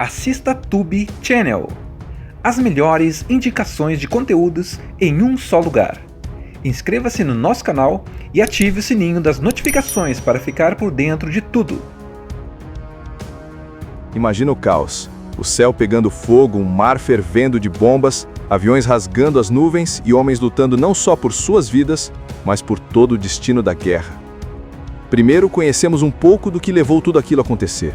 assista Tube Channel. As melhores indicações de conteúdos em um só lugar. Inscreva-se no nosso canal e ative o sininho das notificações para ficar por dentro de tudo. Imagina o caos. O céu pegando fogo, um mar fervendo de bombas, aviões rasgando as nuvens e homens lutando não só por suas vidas, mas por todo o destino da guerra. Primeiro, conhecemos um pouco do que levou tudo aquilo a acontecer.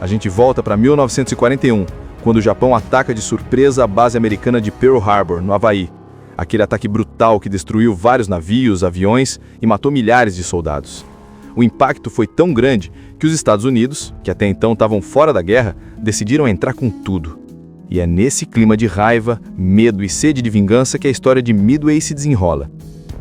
A gente volta para 1941, quando o Japão ataca de surpresa a base americana de Pearl Harbor, no Havaí. Aquele ataque brutal que destruiu vários navios, aviões e matou milhares de soldados. O impacto foi tão grande que os Estados Unidos, que até então estavam fora da guerra, decidiram entrar com tudo. E é nesse clima de raiva, medo e sede de vingança que a história de Midway se desenrola.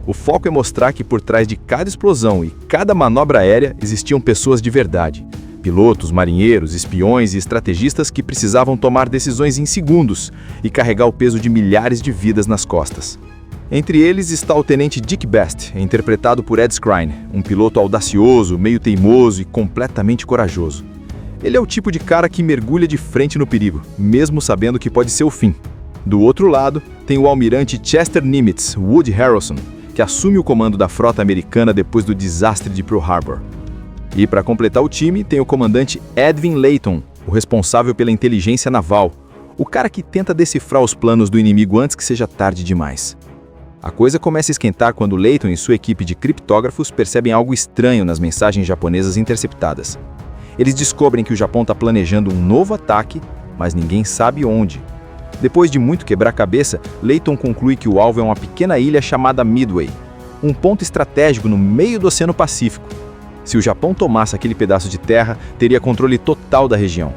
O foco é mostrar que por trás de cada explosão e cada manobra aérea existiam pessoas de verdade. Pilotos, marinheiros, espiões e estrategistas que precisavam tomar decisões em segundos e carregar o peso de milhares de vidas nas costas. Entre eles está o tenente Dick Best, interpretado por Ed Skrein, um piloto audacioso, meio teimoso e completamente corajoso. Ele é o tipo de cara que mergulha de frente no perigo, mesmo sabendo que pode ser o fim. Do outro lado, tem o almirante Chester Nimitz, Woody Harrelson, que assume o comando da frota americana depois do desastre de Pearl Harbor. E para completar o time, tem o comandante Edwin Layton, o responsável pela inteligência naval, o cara que tenta decifrar os planos do inimigo antes que seja tarde demais. A coisa começa a esquentar quando Layton e sua equipe de criptógrafos percebem algo estranho nas mensagens japonesas interceptadas. Eles descobrem que o Japão está planejando um novo ataque, mas ninguém sabe onde. Depois de muito quebrar cabeça, Layton conclui que o alvo é uma pequena ilha chamada Midway, um ponto estratégico no meio do Oceano Pacífico. Se o Japão tomasse aquele pedaço de terra, teria controle total da região.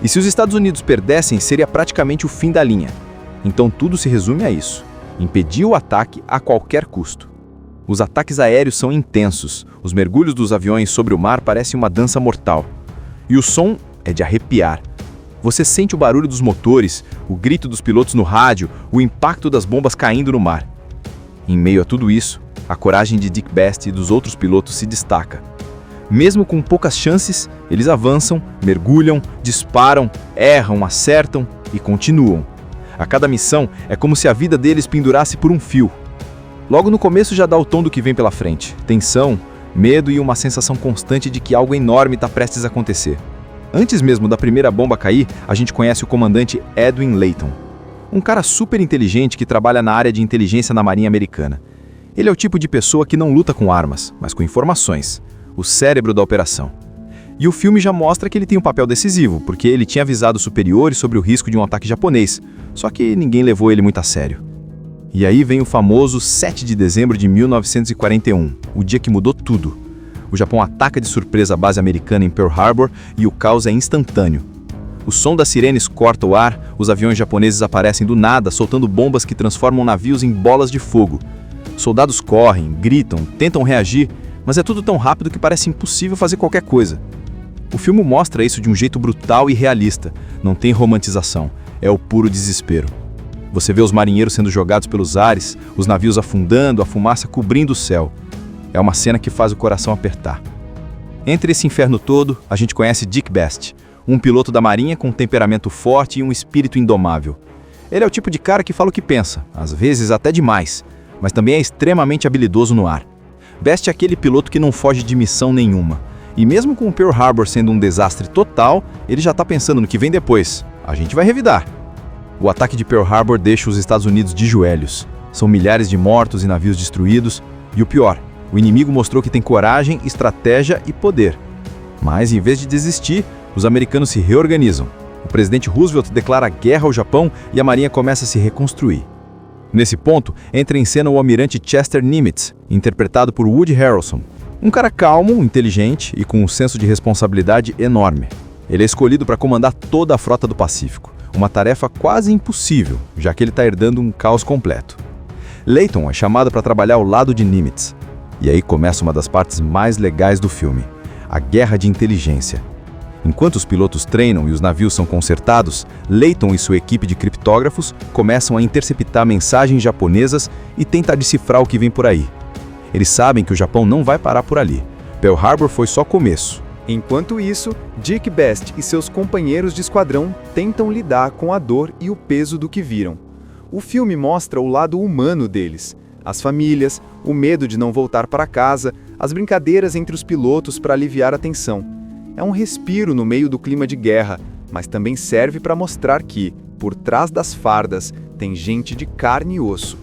E se os Estados Unidos perdessem, seria praticamente o fim da linha. Então tudo se resume a isso: impedir o ataque a qualquer custo. Os ataques aéreos são intensos, os mergulhos dos aviões sobre o mar parecem uma dança mortal. E o som é de arrepiar. Você sente o barulho dos motores, o grito dos pilotos no rádio, o impacto das bombas caindo no mar. Em meio a tudo isso, a coragem de Dick Best e dos outros pilotos se destaca. Mesmo com poucas chances, eles avançam, mergulham, disparam, erram, acertam e continuam. A cada missão é como se a vida deles pendurasse por um fio. Logo no começo já dá o tom do que vem pela frente: tensão, medo e uma sensação constante de que algo enorme está prestes a acontecer. Antes mesmo da primeira bomba cair, a gente conhece o comandante Edwin Layton, um cara super inteligente que trabalha na área de inteligência na Marinha Americana. Ele é o tipo de pessoa que não luta com armas, mas com informações, o cérebro da operação. E o filme já mostra que ele tem um papel decisivo, porque ele tinha avisado os superiores sobre o risco de um ataque japonês, só que ninguém levou ele muito a sério. E aí vem o famoso 7 de dezembro de 1941, o dia que mudou tudo. O Japão ataca de surpresa a base americana em Pearl Harbor e o caos é instantâneo. O som das sirenes corta o ar, os aviões japoneses aparecem do nada, soltando bombas que transformam navios em bolas de fogo. Soldados correm, gritam, tentam reagir, mas é tudo tão rápido que parece impossível fazer qualquer coisa. O filme mostra isso de um jeito brutal e realista, não tem romantização, é o puro desespero. Você vê os marinheiros sendo jogados pelos ares, os navios afundando, a fumaça cobrindo o céu. É uma cena que faz o coração apertar. Entre esse inferno todo, a gente conhece Dick Best, um piloto da Marinha com um temperamento forte e um espírito indomável. Ele é o tipo de cara que fala o que pensa, às vezes até demais, mas também é extremamente habilidoso no ar. Best é aquele piloto que não foge de missão nenhuma. E mesmo com o Pearl Harbor sendo um desastre total, ele já está pensando no que vem depois. A gente vai revidar. O ataque de Pearl Harbor deixa os Estados Unidos de joelhos. São milhares de mortos e navios destruídos. E o pior, o inimigo mostrou que tem coragem, estratégia e poder. Mas, em vez de desistir, os americanos se reorganizam. O presidente Roosevelt declara guerra ao Japão e a Marinha começa a se reconstruir. Nesse ponto, entra em cena o almirante Chester Nimitz, interpretado por Woody Harrelson. Um cara calmo, inteligente e com um senso de responsabilidade enorme. Ele é escolhido para comandar toda a frota do Pacífico, uma tarefa quase impossível, já que ele está herdando um caos completo. Layton é chamado para trabalhar ao lado de Nimitz. E aí começa uma das partes mais legais do filme, a guerra de inteligência. Enquanto os pilotos treinam e os navios são consertados, Layton e sua equipe de criptógrafos começam a interceptar mensagens japonesas e tentar decifrar o que vem por aí. Eles sabem que o Japão não vai parar por ali. Pearl Harbor foi só começo. Enquanto isso, Dick Best e seus companheiros de esquadrão tentam lidar com a dor e o peso do que viram. O filme mostra o lado humano deles, as famílias, o medo de não voltar para casa, as brincadeiras entre os pilotos para aliviar a tensão. É um respiro no meio do clima de guerra, mas também serve para mostrar que, por trás das fardas, tem gente de carne e osso.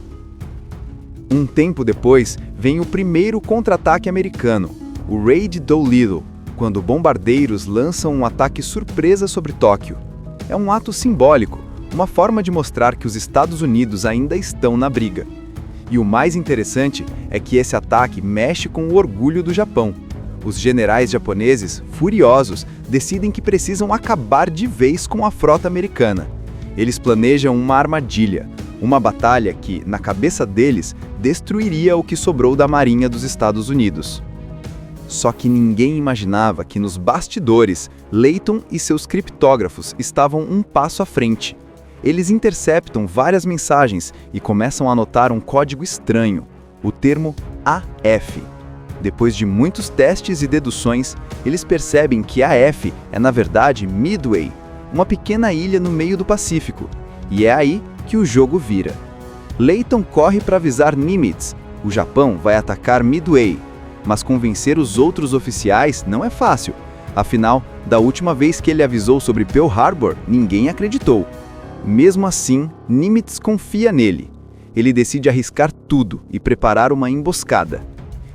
Um tempo depois, vem o primeiro contra-ataque americano, o Raid Doolittle, quando bombardeiros lançam um ataque surpresa sobre Tóquio. É um ato simbólico, uma forma de mostrar que os Estados Unidos ainda estão na briga. E o mais interessante é que esse ataque mexe com o orgulho do Japão. Os generais japoneses, furiosos, decidem que precisam acabar de vez com a frota americana. Eles planejam uma armadilha, uma batalha que, na cabeça deles, destruiria o que sobrou da Marinha dos Estados Unidos. Só que ninguém imaginava que nos bastidores, Layton e seus criptógrafos estavam um passo à frente. Eles interceptam várias mensagens e começam a anotar um código estranho, o termo AF. Depois de muitos testes e deduções, eles percebem que AF é na verdade Midway, uma pequena ilha no meio do Pacífico, e é aí que o jogo vira. Layton corre para avisar Nimitz, o Japão vai atacar Midway, mas convencer os outros oficiais não é fácil. Afinal, da última vez que ele avisou sobre Pearl Harbor, ninguém acreditou. Mesmo assim, Nimitz confia nele. Ele decide arriscar tudo e preparar uma emboscada.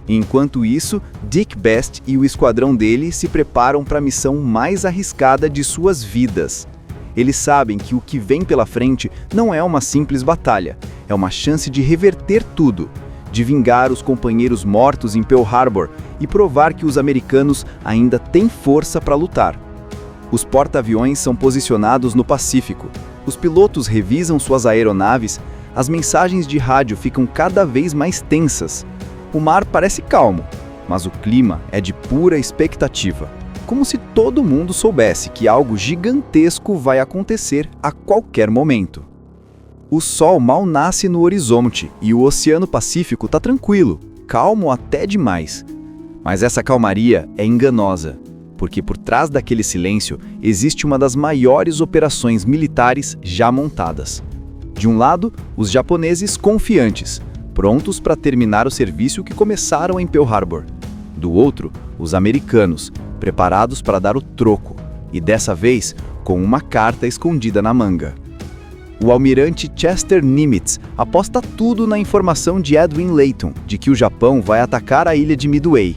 Enquanto isso, Dick Best e o esquadrão dele se preparam para a missão mais arriscada de suas vidas. Eles sabem que o que vem pela frente não é uma simples batalha, é uma chance de reverter tudo, de vingar os companheiros mortos em Pearl Harbor e provar que os americanos ainda têm força para lutar. Os porta-aviões são posicionados no Pacífico, os pilotos revisam suas aeronaves, as mensagens de rádio ficam cada vez mais tensas. O mar parece calmo, mas o clima é de pura expectativa, como se todo mundo soubesse que algo gigantesco vai acontecer a qualquer momento. O sol mal nasce no horizonte e o Oceano Pacífico está tranquilo, calmo até demais. Mas essa calmaria é enganosa, porque por trás daquele silêncio existe uma das maiores operações militares já montadas. De um lado, os japoneses confiantes, prontos para terminar o serviço que começaram em Pearl Harbor. Do outro, os americanos, preparados para dar o troco, e dessa vez com uma carta escondida na manga. O almirante Chester Nimitz aposta tudo na informação de Edwin Layton de que o Japão vai atacar a ilha de Midway.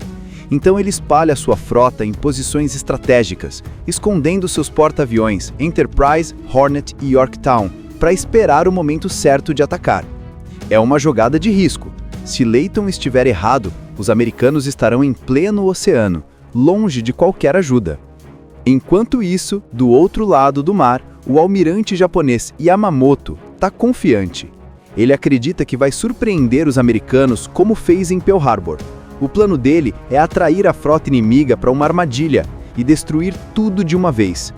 Então ele espalha sua frota em posições estratégicas, escondendo seus porta-aviões Enterprise, Hornet e Yorktown para esperar o momento certo de atacar. É uma jogada de risco. Se Layton estiver errado, os americanos estarão em pleno oceano, longe de qualquer ajuda. Enquanto isso, do outro lado do mar, o almirante japonês Yamamoto está confiante. Ele acredita que vai surpreender os americanos como fez em Pearl Harbor. O plano dele é atrair a frota inimiga para uma armadilha e destruir tudo de uma vez.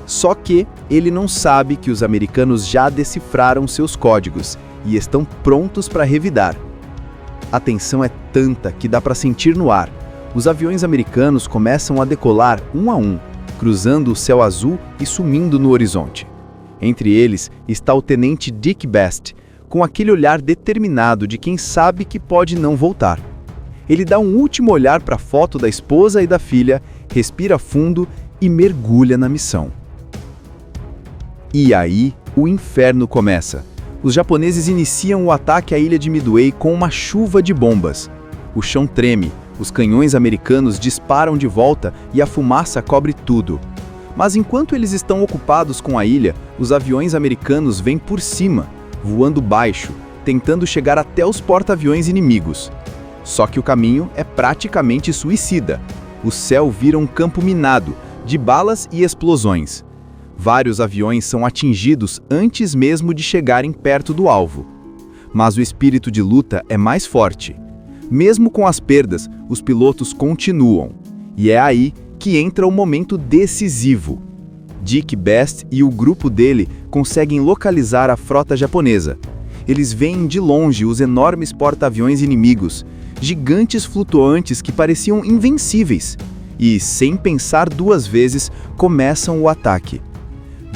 Só que ele não sabe que os americanos já decifraram seus códigos e estão prontos para revidar. A tensão é tanta que dá para sentir no ar. Os aviões americanos começam a decolar um a um, cruzando o céu azul e sumindo no horizonte. Entre eles está o tenente Dick Best, com aquele olhar determinado de quem sabe que pode não voltar. Ele dá um último olhar para a foto da esposa e da filha, respira fundo e mergulha na missão. E aí, o inferno começa. Os japoneses iniciam o ataque à ilha de Midway com uma chuva de bombas. O chão treme, os canhões americanos disparam de volta e a fumaça cobre tudo. Mas enquanto eles estão ocupados com a ilha, os aviões americanos vêm por cima, voando baixo, tentando chegar até os porta-aviões inimigos. Só que o caminho é praticamente suicida. O céu vira um campo minado, de balas e explosões. Vários aviões são atingidos antes mesmo de chegarem perto do alvo. Mas o espírito de luta é mais forte. Mesmo com as perdas, os pilotos continuam. E é aí que entra o momento decisivo. Dick Best e o grupo dele conseguem localizar a frota japonesa. Eles veem de longe os enormes porta-aviões inimigos, gigantes flutuantes que pareciam invencíveis. e, sem pensar duas vezes, começam o ataque.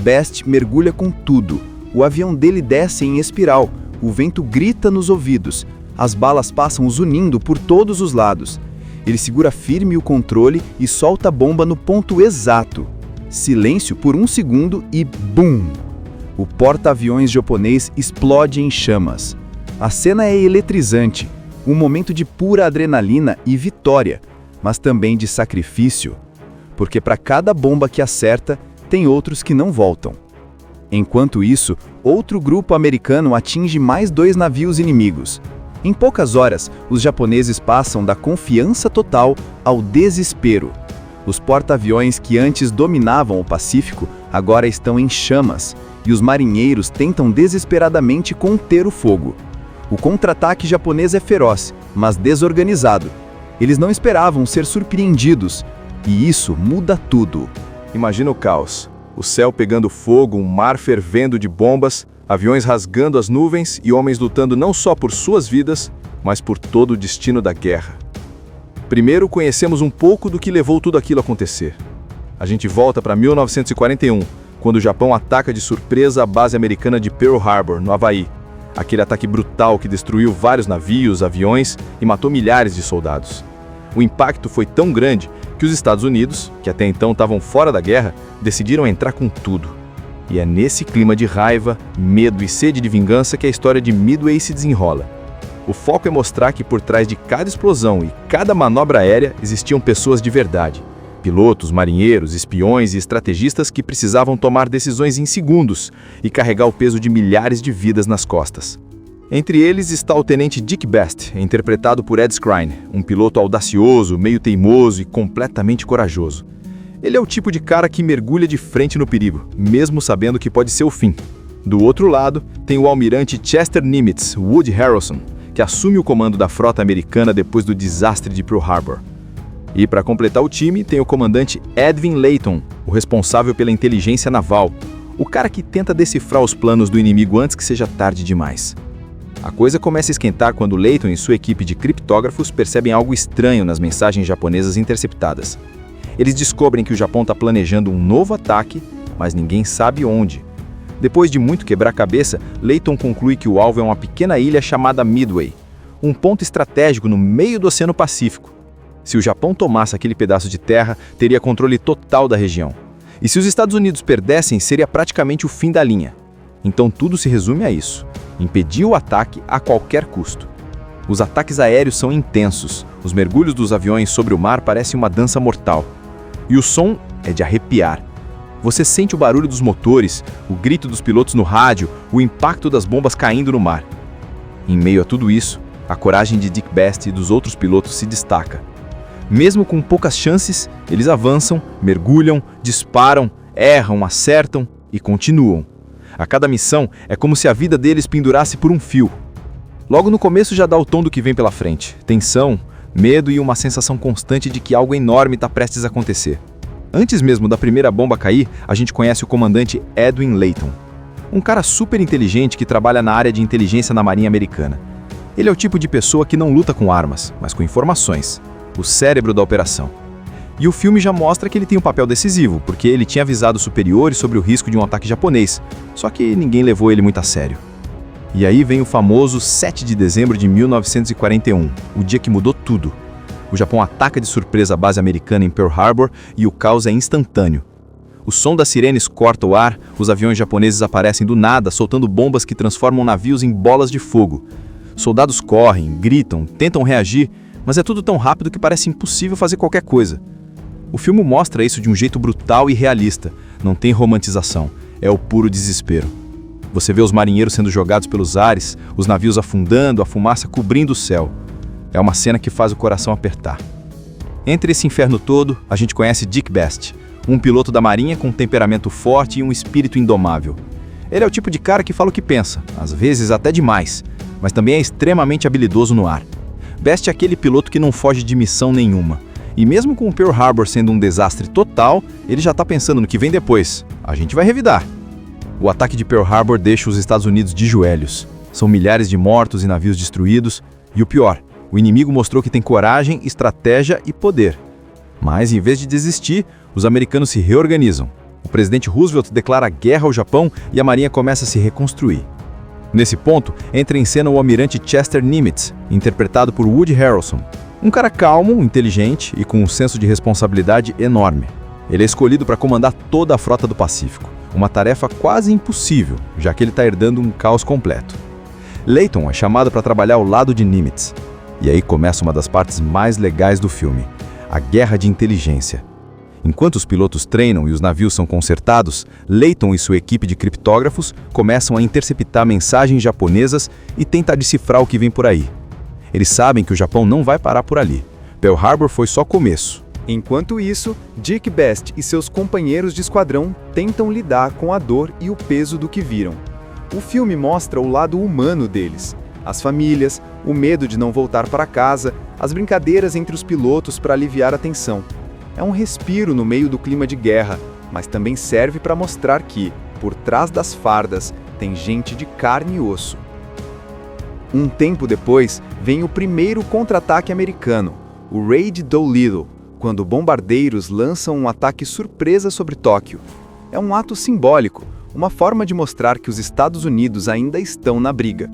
Best mergulha com tudo. O avião dele desce em espiral, o vento grita nos ouvidos, as balas passam zunindo por todos os lados. Ele segura firme o controle e solta a bomba no ponto exato. Silêncio por um segundo e BUM! O porta-aviões japonês explode em chamas. A cena é eletrizante, um momento de pura adrenalina e vitória, mas também de sacrifício, porque para cada bomba que acerta, tem outros que não voltam. Enquanto isso, outro grupo americano atinge mais 2 navios inimigos. Em poucas horas, os japoneses passam da confiança total ao desespero. Os porta-aviões que antes dominavam o Pacífico agora estão em chamas, e os marinheiros tentam desesperadamente conter o fogo. O contra-ataque japonês é feroz, mas desorganizado. Eles não esperavam ser surpreendidos, e isso muda tudo. Imagina o caos. O céu pegando fogo, um mar fervendo de bombas, aviões rasgando as nuvens e homens lutando não só por suas vidas, mas por todo o destino da guerra. Primeiro, conhecemos um pouco do que levou tudo aquilo a acontecer. A gente volta para 1941, quando o Japão ataca de surpresa a base americana de Pearl Harbor, no Havaí. Aquele ataque brutal que destruiu vários navios, aviões e matou milhares de soldados. O impacto foi tão grande que os Estados Unidos, que até então estavam fora da guerra, decidiram entrar com tudo. E é nesse clima de raiva, medo e sede de vingança que a história de Midway se desenrola. O foco é mostrar que por trás de cada explosão e cada manobra aérea existiam pessoas de verdade. Pilotos, marinheiros, espiões e estrategistas que precisavam tomar decisões em segundos e carregar o peso de milhares de vidas nas costas. Entre eles está o tenente Dick Best, interpretado por Ed Skrein, um piloto audacioso, meio teimoso e completamente corajoso. Ele é o tipo de cara que mergulha de frente no perigo, mesmo sabendo que pode ser o fim. Do outro lado, tem o almirante Chester Nimitz, Woody Harrelson, que assume o comando da frota americana depois do desastre de Pearl Harbor. E para completar o time, tem o comandante Edwin Layton, o responsável pela inteligência naval, o cara que tenta decifrar os planos do inimigo antes que seja tarde demais. A coisa começa a esquentar quando Layton e sua equipe de criptógrafos percebem algo estranho nas mensagens japonesas interceptadas. Eles descobrem que o Japão está planejando um novo ataque, mas ninguém sabe onde. Depois de muito quebrar-cabeça, Layton conclui que o alvo é uma pequena ilha chamada Midway, um ponto estratégico no meio do Oceano Pacífico. Se o Japão tomasse aquele pedaço de terra, teria controle total da região. E se os Estados Unidos perdessem, seria praticamente o fim da linha. Então tudo se resume a isso: impedir o ataque a qualquer custo. Os ataques aéreos são intensos, os mergulhos dos aviões sobre o mar parecem uma dança mortal. E o som é de arrepiar. Você sente o barulho dos motores, o grito dos pilotos no rádio, o impacto das bombas caindo no mar. Em meio a tudo isso, a coragem de Dick Best e dos outros pilotos se destaca. Mesmo com poucas chances, eles avançam, mergulham, disparam, erram, acertam e continuam. A cada missão é como se a vida deles pendurasse por um fio. Logo no começo já dá o tom do que vem pela frente: tensão, medo e uma sensação constante de que algo enorme está prestes a acontecer. Antes mesmo da primeira bomba cair, a gente conhece o comandante Edwin Layton, um cara super inteligente que trabalha na área de inteligência na Marinha Americana. Ele é o tipo de pessoa que não luta com armas, mas com informações, o cérebro da operação. E o filme já mostra que ele tem um papel decisivo, porque ele tinha avisado os superiores sobre o risco de um ataque japonês, só que ninguém levou ele muito a sério. E aí vem o famoso 7 de dezembro de 1941, o dia que mudou tudo. O Japão ataca de surpresa a base americana em Pearl Harbor e o caos é instantâneo. O som das sirenes corta o ar, os aviões japoneses aparecem do nada, soltando bombas que transformam navios em bolas de fogo. Soldados correm, gritam, tentam reagir, mas é tudo tão rápido que parece impossível fazer qualquer coisa. O filme mostra isso de um jeito brutal e realista, não tem romantização, é o puro desespero. Você vê os marinheiros sendo jogados pelos ares, os navios afundando, a fumaça cobrindo o céu. É uma cena que faz o coração apertar. Entre esse inferno todo, a gente conhece Dick Best, um piloto da Marinha com um temperamento forte e um espírito indomável. Ele é o tipo de cara que fala o que pensa, às vezes até demais, mas também é extremamente habilidoso no ar. Best é aquele piloto que não foge de missão nenhuma. E mesmo com o Pearl Harbor sendo um desastre total, ele já está pensando no que vem depois. A gente vai revidar. O ataque de Pearl Harbor deixa os Estados Unidos de joelhos. São milhares de mortos e navios destruídos. E o pior, o inimigo mostrou que tem coragem, estratégia e poder. Mas, em vez de desistir, os americanos se reorganizam. O presidente Roosevelt declara guerra ao Japão e a marinha começa a se reconstruir. Nesse ponto, entra em cena o almirante Chester Nimitz, interpretado por Woody Harrelson. Um cara calmo, inteligente e com um senso de responsabilidade enorme. Ele é escolhido para comandar toda a frota do Pacífico, uma tarefa quase impossível, já que ele está herdando um caos completo. Layton é chamado para trabalhar ao lado de Nimitz. E aí começa uma das partes mais legais do filme, a guerra de inteligência. Enquanto os pilotos treinam e os navios são consertados, Layton e sua equipe de criptógrafos começam a interceptar mensagens japonesas e tentar decifrar o que vem por aí. Eles sabem que o Japão não vai parar por ali. Pearl Harbor foi só começo. Enquanto isso, Dick Best e seus companheiros de esquadrão tentam lidar com a dor e o peso do que viram. O filme mostra o lado humano deles. As famílias, o medo de não voltar para casa, as brincadeiras entre os pilotos para aliviar a tensão. É um respiro no meio do clima de guerra, mas também serve para mostrar que, por trás das fardas, tem gente de carne e osso. Um tempo depois, vem o primeiro contra-ataque americano, o Raid Doolittle, quando bombardeiros lançam um ataque surpresa sobre Tóquio. É um ato simbólico, uma forma de mostrar que os Estados Unidos ainda estão na briga.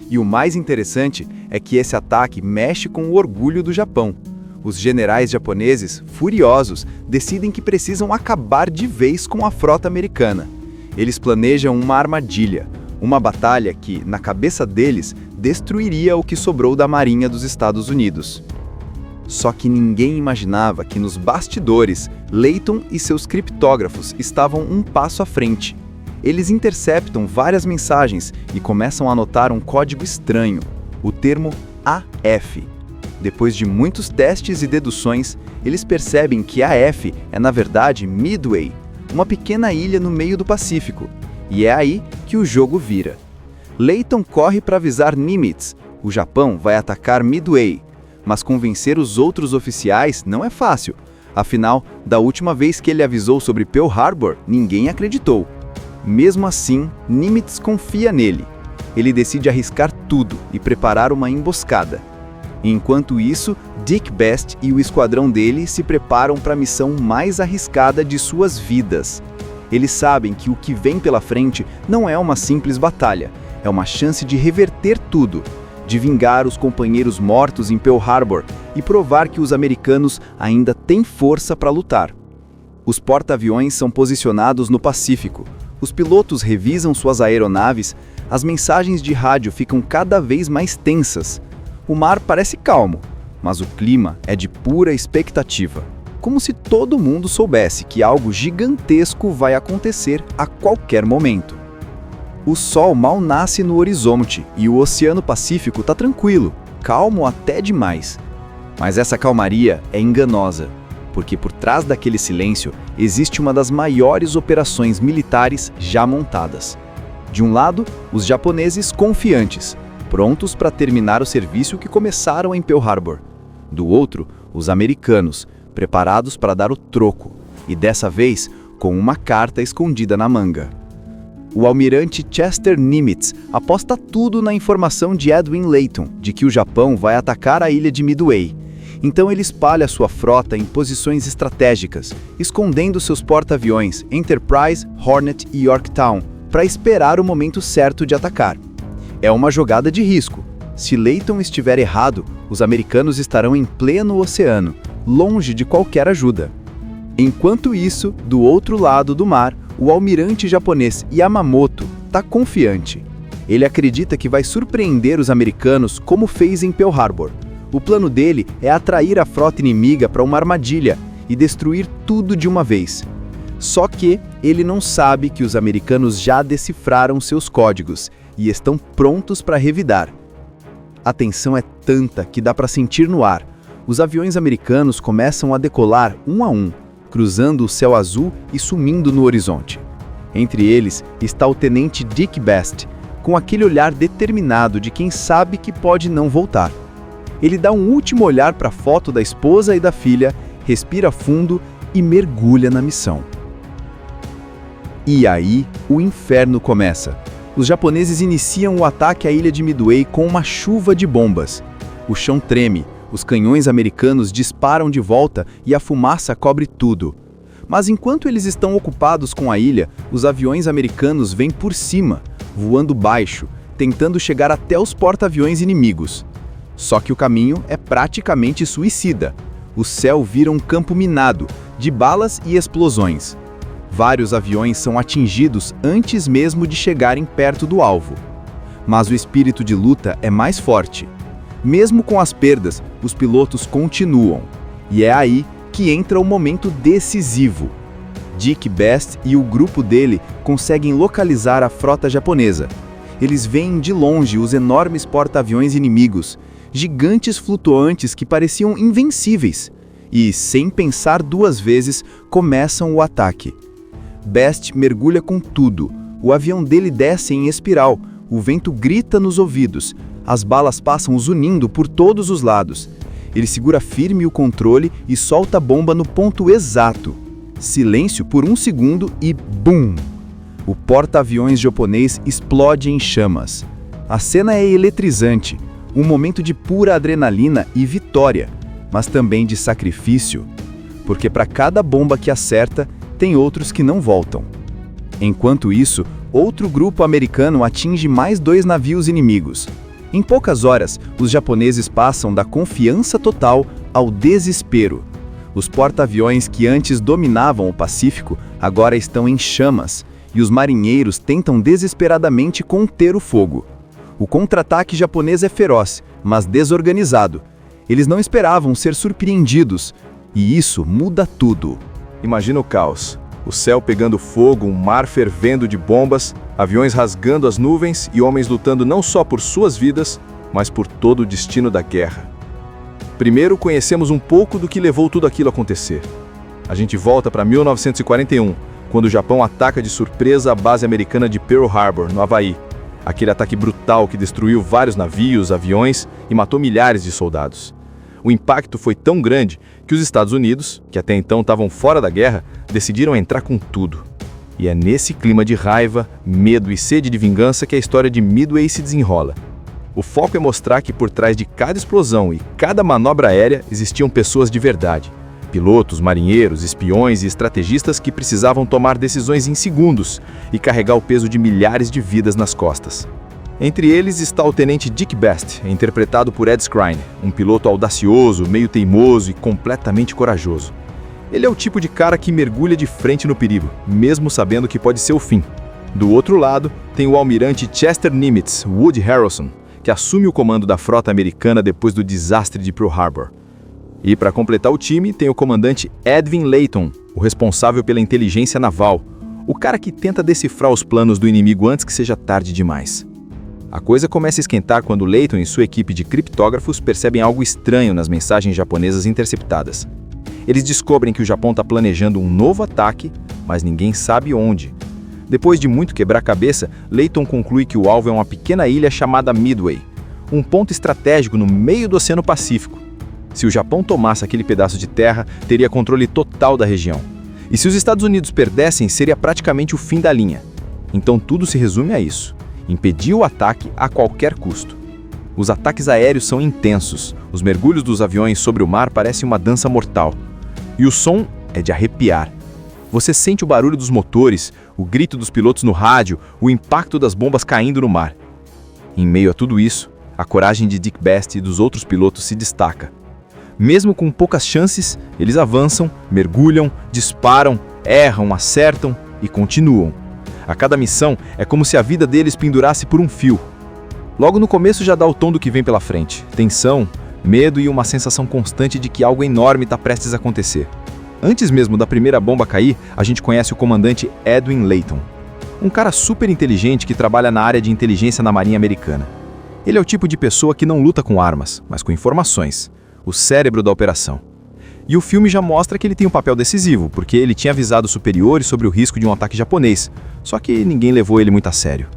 E o mais interessante é que esse ataque mexe com o orgulho do Japão. Os generais japoneses, furiosos, decidem que precisam acabar de vez com a frota americana. Eles planejam uma armadilha, uma batalha que, na cabeça deles, destruiria o que sobrou da Marinha dos Estados Unidos. Só que ninguém imaginava que nos bastidores, Layton e seus criptógrafos estavam um passo à frente. Eles interceptam várias mensagens e começam a anotar um código estranho, o termo AF. Depois de muitos testes e deduções, eles percebem que AF é na verdade Midway, uma pequena ilha no meio do Pacífico, e é aí que o jogo vira. Layton corre para avisar Nimitz, o Japão vai atacar Midway, mas convencer os outros oficiais não é fácil, afinal, da última vez que ele avisou sobre Pearl Harbor, ninguém acreditou. Mesmo assim, Nimitz confia nele. Ele decide arriscar tudo e preparar uma emboscada. Enquanto isso, Dick Best e o esquadrão dele se preparam para a missão mais arriscada de suas vidas. Eles sabem que o que vem pela frente não é uma simples batalha, é uma chance de reverter tudo, de vingar os companheiros mortos em Pearl Harbor e provar que os americanos ainda têm força para lutar. Os porta-aviões são posicionados no Pacífico, os pilotos revisam suas aeronaves, as mensagens de rádio ficam cada vez mais tensas. O mar parece calmo, mas o clima é de pura expectativa, como se todo mundo soubesse que algo gigantesco vai acontecer a qualquer momento. O sol mal nasce no horizonte e o Oceano Pacífico está tranquilo, calmo até demais. Mas essa calmaria é enganosa, porque por trás daquele silêncio existe uma das maiores operações militares já montadas. De um lado, os japoneses confiantes, prontos para terminar o serviço que começaram em Pearl Harbor. Do outro, os americanos, preparados para dar o troco, e dessa vez com uma carta escondida na manga. O almirante Chester Nimitz aposta tudo na informação de Edwin Layton de que o Japão vai atacar a ilha de Midway. Então ele espalha sua frota em posições estratégicas, escondendo seus porta-aviões Enterprise, Hornet e Yorktown, para esperar o momento certo de atacar. É uma jogada de risco. Se Layton estiver errado, os americanos estarão em pleno oceano, longe de qualquer ajuda. Enquanto isso, do outro lado do mar, o almirante japonês Yamamoto está confiante. Ele acredita que vai surpreender os americanos como fez em Pearl Harbor. O plano dele é atrair a frota inimiga para uma armadilha e destruir tudo de uma vez. Só que ele não sabe que os americanos já decifraram seus códigos e estão prontos para revidar. A tensão é tanta que dá para sentir no ar. Os aviões americanos começam a decolar um a um, cruzando o céu azul e sumindo no horizonte. Entre eles está o tenente Dick Best, com aquele olhar determinado de quem sabe que pode não voltar. Ele dá um último olhar para a foto da esposa e da filha, respira fundo e mergulha na missão. E aí, o inferno começa. Os japoneses iniciam o ataque à ilha de Midway com uma chuva de bombas. O chão treme, Os canhões americanos disparam de volta e a fumaça cobre tudo. Mas enquanto eles estão ocupados com a ilha, os aviões americanos vêm por cima, voando baixo, tentando chegar até os porta-aviões inimigos. Só que o caminho é praticamente suicida. O céu vira um campo minado, de balas e explosões. Vários aviões são atingidos antes mesmo de chegarem perto do alvo. Mas o espírito de luta é mais forte. Mesmo com as perdas, os pilotos continuam. E é aí que entra o momento decisivo. Dick Best e o grupo dele conseguem localizar a frota japonesa. Eles veem de longe os enormes porta-aviões inimigos, gigantes flutuantes que pareciam invencíveis, e, sem pensar duas vezes, começam o ataque. Best mergulha com tudo. O avião dele desce em espiral, o vento grita nos ouvidos, as balas passam zunindo por todos os lados. Ele segura firme o controle e solta a bomba no ponto exato. Silêncio por um segundo e BUM! O porta-aviões japonês explode em chamas. A cena é eletrizante, um momento de pura adrenalina e vitória, mas também de sacrifício, porque para cada bomba que acerta, tem outros que não voltam. Enquanto isso, outro grupo americano atinge mais 2 navios inimigos. Em poucas horas, os japoneses passam da confiança total ao desespero. Os porta-aviões que antes dominavam o Pacífico agora estão em chamas, e os marinheiros tentam desesperadamente conter o fogo. O contra-ataque japonês é feroz, mas desorganizado. Eles não esperavam ser surpreendidos, e isso muda tudo. Imagina o caos. O céu pegando fogo, um mar fervendo de bombas, aviões rasgando as nuvens e homens lutando não só por suas vidas, mas por todo o destino da guerra. Primeiro, conhecemos um pouco do que levou tudo aquilo a acontecer. A gente volta para 1941, quando o Japão ataca de surpresa a base americana de Pearl Harbor, no Havaí. Aquele ataque brutal que destruiu vários navios, aviões e matou milhares de soldados. O impacto foi tão grande que os Estados Unidos, que até então estavam fora da guerra, decidiram entrar com tudo. E é nesse clima de raiva, medo e sede de vingança que a história de Midway se desenrola. O foco é mostrar que por trás de cada explosão e cada manobra aérea existiam pessoas de verdade. Pilotos, marinheiros, espiões e estrategistas que precisavam tomar decisões em segundos e carregar o peso de milhares de vidas nas costas. Entre eles está o tenente Dick Best, interpretado por Ed Skrein, um piloto audacioso, meio teimoso e completamente corajoso. Ele é o tipo de cara que mergulha de frente no perigo, mesmo sabendo que pode ser o fim. Do outro lado, tem o almirante Chester Nimitz, Woody Harrelson, que assume o comando da frota americana depois do desastre de Pearl Harbor. E para completar o time, tem o comandante Edwin Layton, o responsável pela inteligência naval, o cara que tenta decifrar os planos do inimigo antes que seja tarde demais. A coisa começa a esquentar quando Layton e sua equipe de criptógrafos percebem algo estranho nas mensagens japonesas interceptadas. Eles descobrem que o Japão está planejando um novo ataque, mas ninguém sabe onde. Depois de muito quebrar a cabeça, Layton conclui que o alvo é uma pequena ilha chamada Midway, um ponto estratégico no meio do Oceano Pacífico. Se o Japão tomasse aquele pedaço de terra, teria controle total da região. E se os Estados Unidos perdessem, seria praticamente o fim da linha. Então tudo se resume a isso: impedir o ataque a qualquer custo. Os ataques aéreos são intensos, os mergulhos dos aviões sobre o mar parecem uma dança mortal. E o som é de arrepiar. Você sente o barulho dos motores, o grito dos pilotos no rádio, o impacto das bombas caindo no mar. Em meio a tudo isso, a coragem de Dick Best e dos outros pilotos se destaca. Mesmo com poucas chances, eles avançam, mergulham, disparam, erram, acertam e continuam. A cada missão é como se a vida deles pendurasse por um fio. Logo no começo já dá o tom do que vem pela frente: tensão, medo e uma sensação constante de que algo enorme está prestes a acontecer. Antes mesmo da primeira bomba cair, a gente conhece o comandante Edwin Layton, um cara super inteligente que trabalha na área de inteligência na Marinha Americana. Ele é o tipo de pessoa que não luta com armas, mas com informações, o cérebro da operação. E o filme já mostra que ele tem um papel decisivo, porque ele tinha avisado os superiores sobre o risco de um ataque japonês, só que ninguém levou ele muito a sério.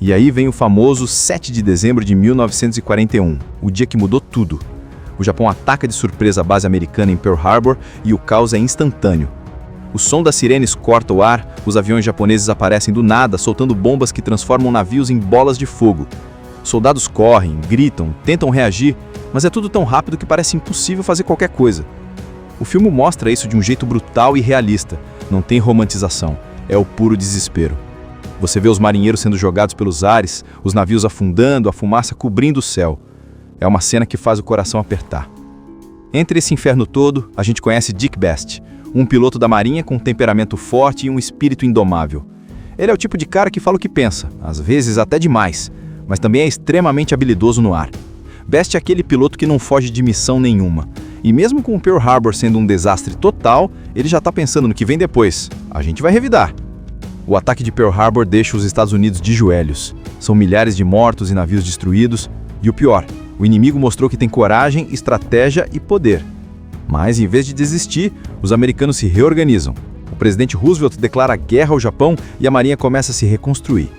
E aí vem o famoso 7 de dezembro de 1941, o dia que mudou tudo. O Japão ataca de surpresa a base americana em Pearl Harbor e o caos é instantâneo. O som das sirenes corta o ar, os aviões japoneses aparecem do nada, soltando bombas que transformam navios em bolas de fogo. Soldados correm, gritam, tentam reagir, mas é tudo tão rápido que parece impossível fazer qualquer coisa. O filme mostra isso de um jeito brutal e realista, não tem romantização, é o puro desespero. Você vê os marinheiros sendo jogados pelos ares, os navios afundando, a fumaça cobrindo o céu. É uma cena que faz o coração apertar. Entre esse inferno todo, a gente conhece Dick Best, um piloto da marinha com um temperamento forte e um espírito indomável. Ele é o tipo de cara que fala o que pensa, às vezes até demais, mas também é extremamente habilidoso no ar. Best é aquele piloto que não foge de missão nenhuma. E mesmo com o Pearl Harbor sendo um desastre total, ele já está pensando no que vem depois. A gente vai revidar. O ataque de Pearl Harbor deixa os Estados Unidos de joelhos. São milhares de mortos e navios destruídos. E o pior, o inimigo mostrou que tem coragem, estratégia e poder. Mas, em vez de desistir, os americanos se reorganizam. O presidente Roosevelt declara guerra ao Japão e a marinha começa a se reconstruir.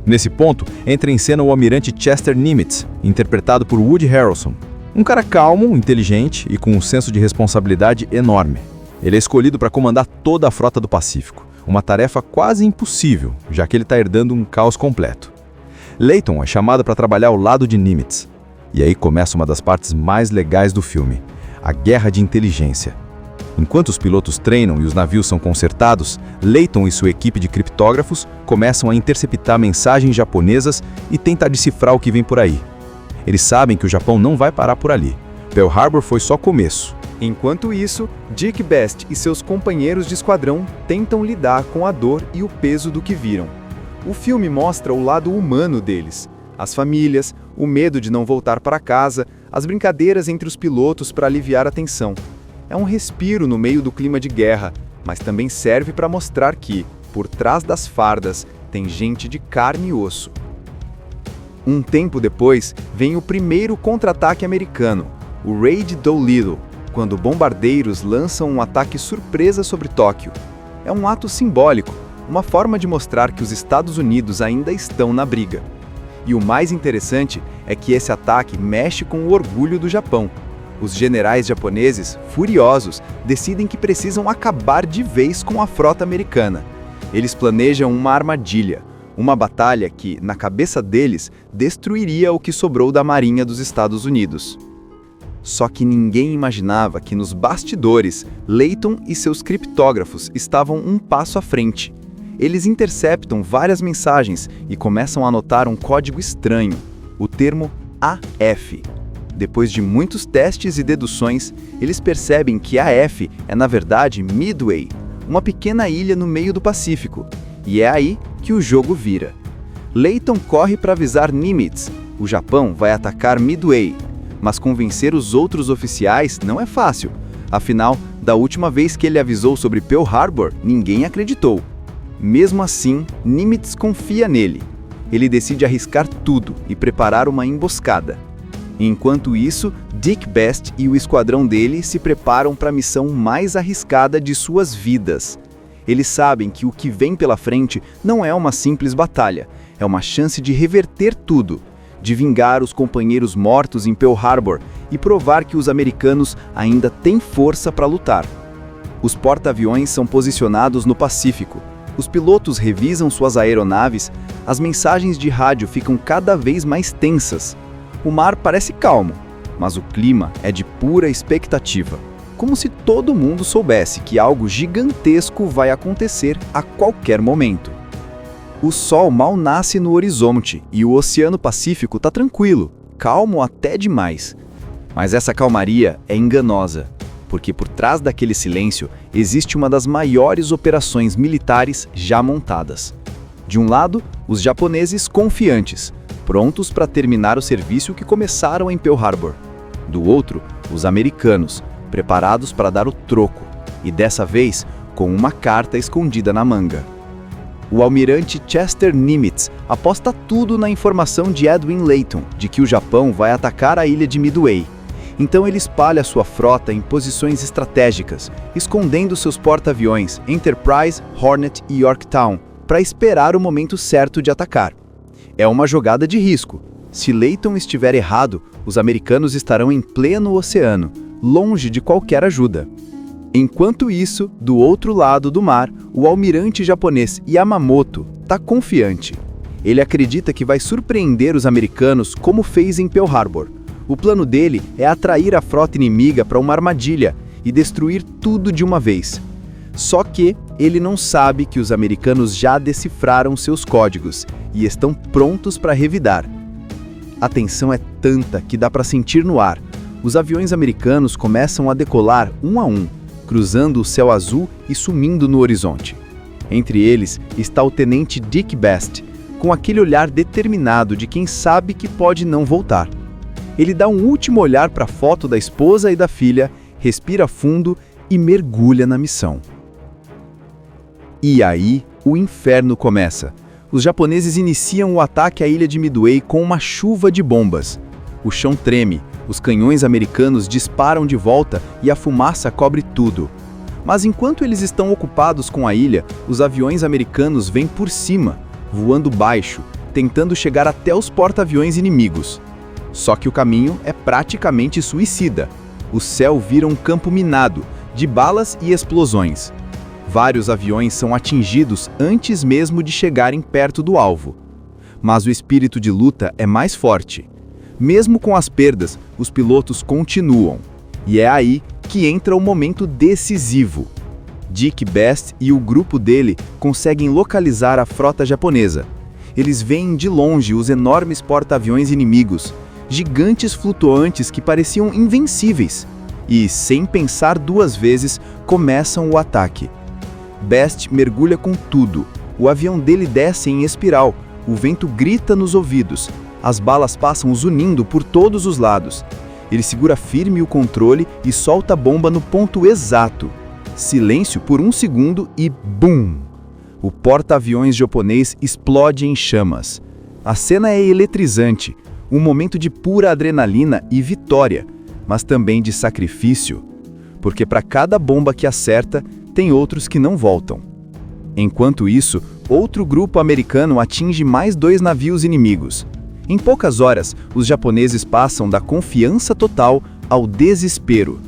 Nesse ponto, entra em cena o almirante Chester Nimitz, interpretado por Woody Harrelson. Um cara calmo, inteligente e com um senso de responsabilidade enorme. Ele é escolhido para comandar toda a frota do Pacífico, uma tarefa quase impossível, já que ele está herdando um caos completo. Layton é chamado para trabalhar ao lado de Nimitz. E aí começa uma das partes mais legais do filme, a guerra de inteligência. Enquanto os pilotos treinam e os navios são consertados, Layton e sua equipe de criptógrafos começam a interceptar mensagens japonesas e tentar decifrar o que vem por aí. Eles sabem que o Japão não vai parar por ali. Pearl Harbor foi só começo. Enquanto isso, Dick Best e seus companheiros de esquadrão tentam lidar com a dor e o peso do que viram. O filme mostra o lado humano deles, as famílias, o medo de não voltar para casa, as brincadeiras entre os pilotos para aliviar a tensão. É um respiro no meio do clima de guerra, mas também serve para mostrar que, por trás das fardas, tem gente de carne e osso. Um tempo depois, vem o primeiro contra-ataque americano, o Raid Doolittle, quando bombardeiros lançam um ataque surpresa sobre Tóquio. É um ato simbólico, uma forma de mostrar que os Estados Unidos ainda estão na briga. E o mais interessante é que esse ataque mexe com o orgulho do Japão. Os generais japoneses, furiosos, decidem que precisam acabar de vez com a frota americana. Eles planejam uma armadilha, uma batalha que, na cabeça deles, destruiria o que sobrou da Marinha dos Estados Unidos. Só que ninguém imaginava que nos bastidores, Layton e seus criptógrafos estavam um passo à frente. Eles interceptam várias mensagens e começam a anotar um código estranho, o termo AF. Depois de muitos testes e deduções, eles percebem que AF é na verdade Midway, uma pequena ilha no meio do Pacífico, e é aí que o jogo vira. Layton corre para avisar Nimitz, o Japão vai atacar Midway, mas convencer os outros oficiais não é fácil, afinal, da última vez que ele avisou sobre Pearl Harbor, ninguém acreditou. Mesmo assim, Nimitz confia nele. Ele decide arriscar tudo e preparar uma emboscada. Enquanto isso, Dick Best e o esquadrão dele se preparam para a missão mais arriscada de suas vidas. Eles sabem que o que vem pela frente não é uma simples batalha, é uma chance de reverter tudo, de vingar os companheiros mortos em Pearl Harbor e provar que os americanos ainda têm força para lutar. Os porta-aviões são posicionados no Pacífico. Os pilotos revisam suas aeronaves, as mensagens de rádio ficam cada vez mais tensas. O mar parece calmo, mas o clima é de pura expectativa, como se todo mundo soubesse que algo gigantesco vai acontecer a qualquer momento. O sol mal nasce no horizonte e o Oceano Pacífico está tranquilo, calmo até demais. Mas essa calmaria é enganosa, porque por trás daquele silêncio existe uma das maiores operações militares já montadas. De um lado, os japoneses confiantes, prontos para terminar o serviço que começaram em Pearl Harbor. Do outro, os americanos, preparados para dar o troco, e dessa vez com uma carta escondida na manga. O almirante Chester Nimitz aposta tudo na informação de Edwin Layton de que o Japão vai atacar a ilha de Midway. Então ele espalha sua frota em posições estratégicas, escondendo seus porta-aviões Enterprise, Hornet e Yorktown, para esperar o momento certo de atacar. É uma jogada de risco. Se Layton estiver errado, os americanos estarão em pleno oceano, longe de qualquer ajuda. Enquanto isso, do outro lado do mar, o almirante japonês Yamamoto está confiante. Ele acredita que vai surpreender os americanos como fez em Pearl Harbor. O plano dele é atrair a frota inimiga para uma armadilha e destruir tudo de uma vez. Só que ele não sabe que os americanos já decifraram seus códigos e estão prontos para revidar. A tensão é tanta que dá para sentir no ar. Os aviões americanos começam a decolar um a um, cruzando o céu azul e sumindo no horizonte. Entre eles está o tenente Dick Best, com aquele olhar determinado de quem sabe que pode não voltar. Ele dá um último olhar para a foto da esposa e da filha, respira fundo e mergulha na missão. E aí, o inferno começa. Os japoneses iniciam o ataque à ilha de Midway com uma chuva de bombas. O chão treme, os canhões americanos disparam de volta e a fumaça cobre tudo. Mas enquanto eles estão ocupados com a ilha, os aviões americanos vêm por cima, voando baixo, tentando chegar até os porta-aviões inimigos. Só que o caminho é praticamente suicida. O céu vira um campo minado, de balas e explosões. Vários aviões são atingidos antes mesmo de chegarem perto do alvo. Mas o espírito de luta é mais forte. Mesmo com as perdas, os pilotos continuam. E é aí que entra o momento decisivo. Dick Best e o grupo dele conseguem localizar a frota japonesa. Eles veem de longe os enormes porta-aviões inimigos, gigantes flutuantes que pareciam invencíveis. E, sem pensar duas vezes, começam o ataque. Best mergulha com tudo. O avião dele desce em espiral, o vento grita nos ouvidos, as balas passam zunindo por todos os lados. Ele segura firme o controle e solta a bomba no ponto exato. Silêncio por um segundo e BUM! O porta-aviões japonês explode em chamas. A cena é eletrizante, um momento de pura adrenalina e vitória, mas também de sacrifício, porque para cada bomba que acerta, tem outros que não voltam. Enquanto isso, outro grupo americano atinge mais 2 navios inimigos. Em poucas horas, os japoneses passam da confiança total ao desespero.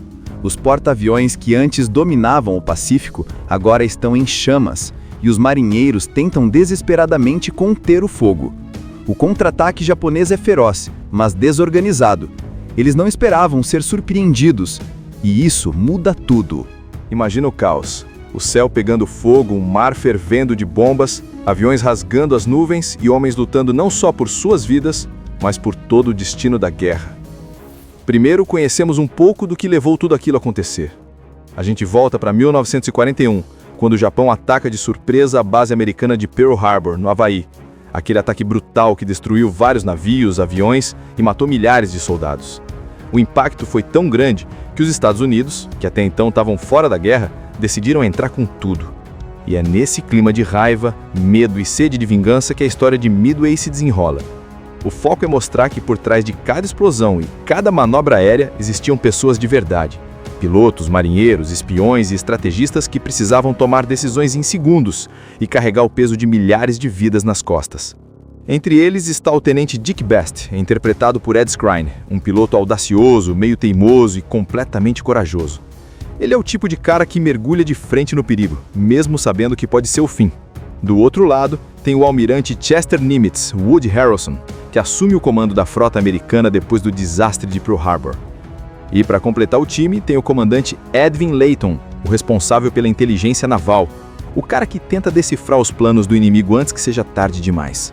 Os porta-aviões que antes dominavam o Pacífico agora estão em chamas, e os marinheiros tentam desesperadamente conter o fogo. O contra-ataque japonês é feroz, mas desorganizado. Eles não esperavam ser surpreendidos, e isso muda tudo. Imagina o caos. O céu pegando fogo, um mar fervendo de bombas, aviões rasgando as nuvens e homens lutando não só por suas vidas, mas por todo o destino da guerra. Primeiro, conhecemos um pouco do que levou tudo aquilo a acontecer. A gente volta para 1941, quando o Japão ataca de surpresa a base americana de Pearl Harbor, no Havaí. Aquele ataque brutal que destruiu vários navios, aviões e matou milhares de soldados. O impacto foi tão grande que os Estados Unidos, que até então estavam fora da guerra, decidiram entrar com tudo. E é nesse clima de raiva, medo e sede de vingança que a história de Midway se desenrola. O foco é mostrar que por trás de cada explosão e cada manobra aérea existiam pessoas de verdade. Pilotos, marinheiros, espiões e estrategistas que precisavam tomar decisões em segundos e carregar o peso de milhares de vidas nas costas. Entre eles está o tenente Dick Best, interpretado por Ed Skrein, um piloto audacioso, meio teimoso e completamente corajoso. Ele é o tipo de cara que mergulha de frente no perigo, mesmo sabendo que pode ser o fim. Do outro lado, tem o almirante Chester Nimitz, Woody Harrelson, que assume o comando da frota americana depois do desastre de Pearl Harbor. E para completar o time, tem o comandante Edwin Layton, o responsável pela inteligência naval, o cara que tenta decifrar os planos do inimigo antes que seja tarde demais.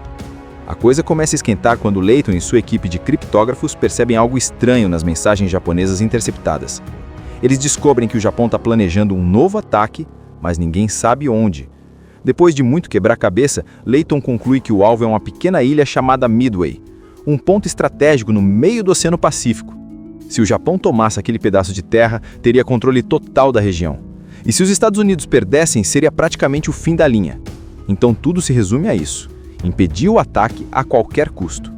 A coisa começa a esquentar quando Layton e sua equipe de criptógrafos percebem algo estranho nas mensagens japonesas interceptadas. Eles descobrem que o Japão está planejando um novo ataque, mas ninguém sabe onde. Depois de muito quebrar-cabeça, Layton conclui que o alvo é uma pequena ilha chamada Midway, um ponto estratégico no meio do Oceano Pacífico. Se o Japão tomasse aquele pedaço de terra, teria controle total da região. E se os Estados Unidos perdessem, seria praticamente o fim da linha. Então tudo se resume a isso: impedir o ataque a qualquer custo.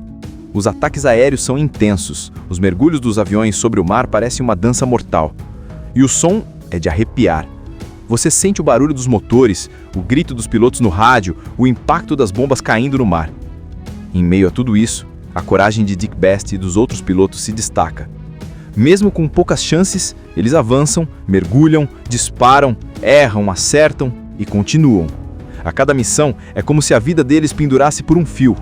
Os ataques aéreos são intensos, os mergulhos dos aviões sobre o mar parecem uma dança mortal. E o som é de arrepiar. Você sente o barulho dos motores, o grito dos pilotos no rádio, o impacto das bombas caindo no mar. Em meio a tudo isso, a coragem de Dick Best e dos outros pilotos se destaca. Mesmo com poucas chances, eles avançam, mergulham, disparam, erram, acertam e continuam. A cada missão é como se a vida deles pendurasse por um fio.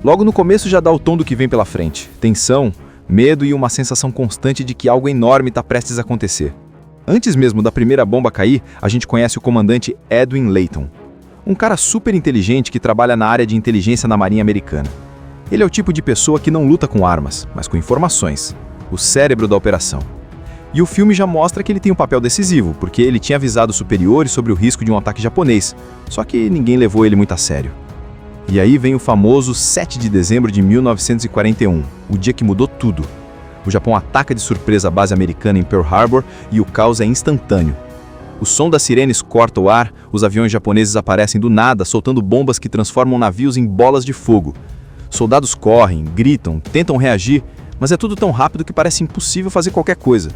Logo no começo já dá o tom do que vem pela frente: tensão, Medo e uma sensação constante de que algo enorme está prestes a acontecer. Antes mesmo da primeira bomba cair, a gente conhece o comandante Edwin Layton, um cara super inteligente que trabalha na área de inteligência na Marinha Americana. Ele é o tipo de pessoa que não luta com armas, mas com informações, o cérebro da operação. E o filme já mostra que ele tem um papel decisivo, porque ele tinha avisado os superiores sobre o risco de um ataque japonês, só que ninguém levou ele muito a sério. E aí vem o famoso 7 de dezembro de 1941, o dia que mudou tudo. O Japão ataca de surpresa a base americana em Pearl Harbor e o caos é instantâneo. O som das sirenes corta o ar, os aviões japoneses aparecem do nada, soltando bombas que transformam navios em bolas de fogo. Soldados correm, gritam, tentam reagir, mas é tudo tão rápido que parece impossível fazer qualquer coisa.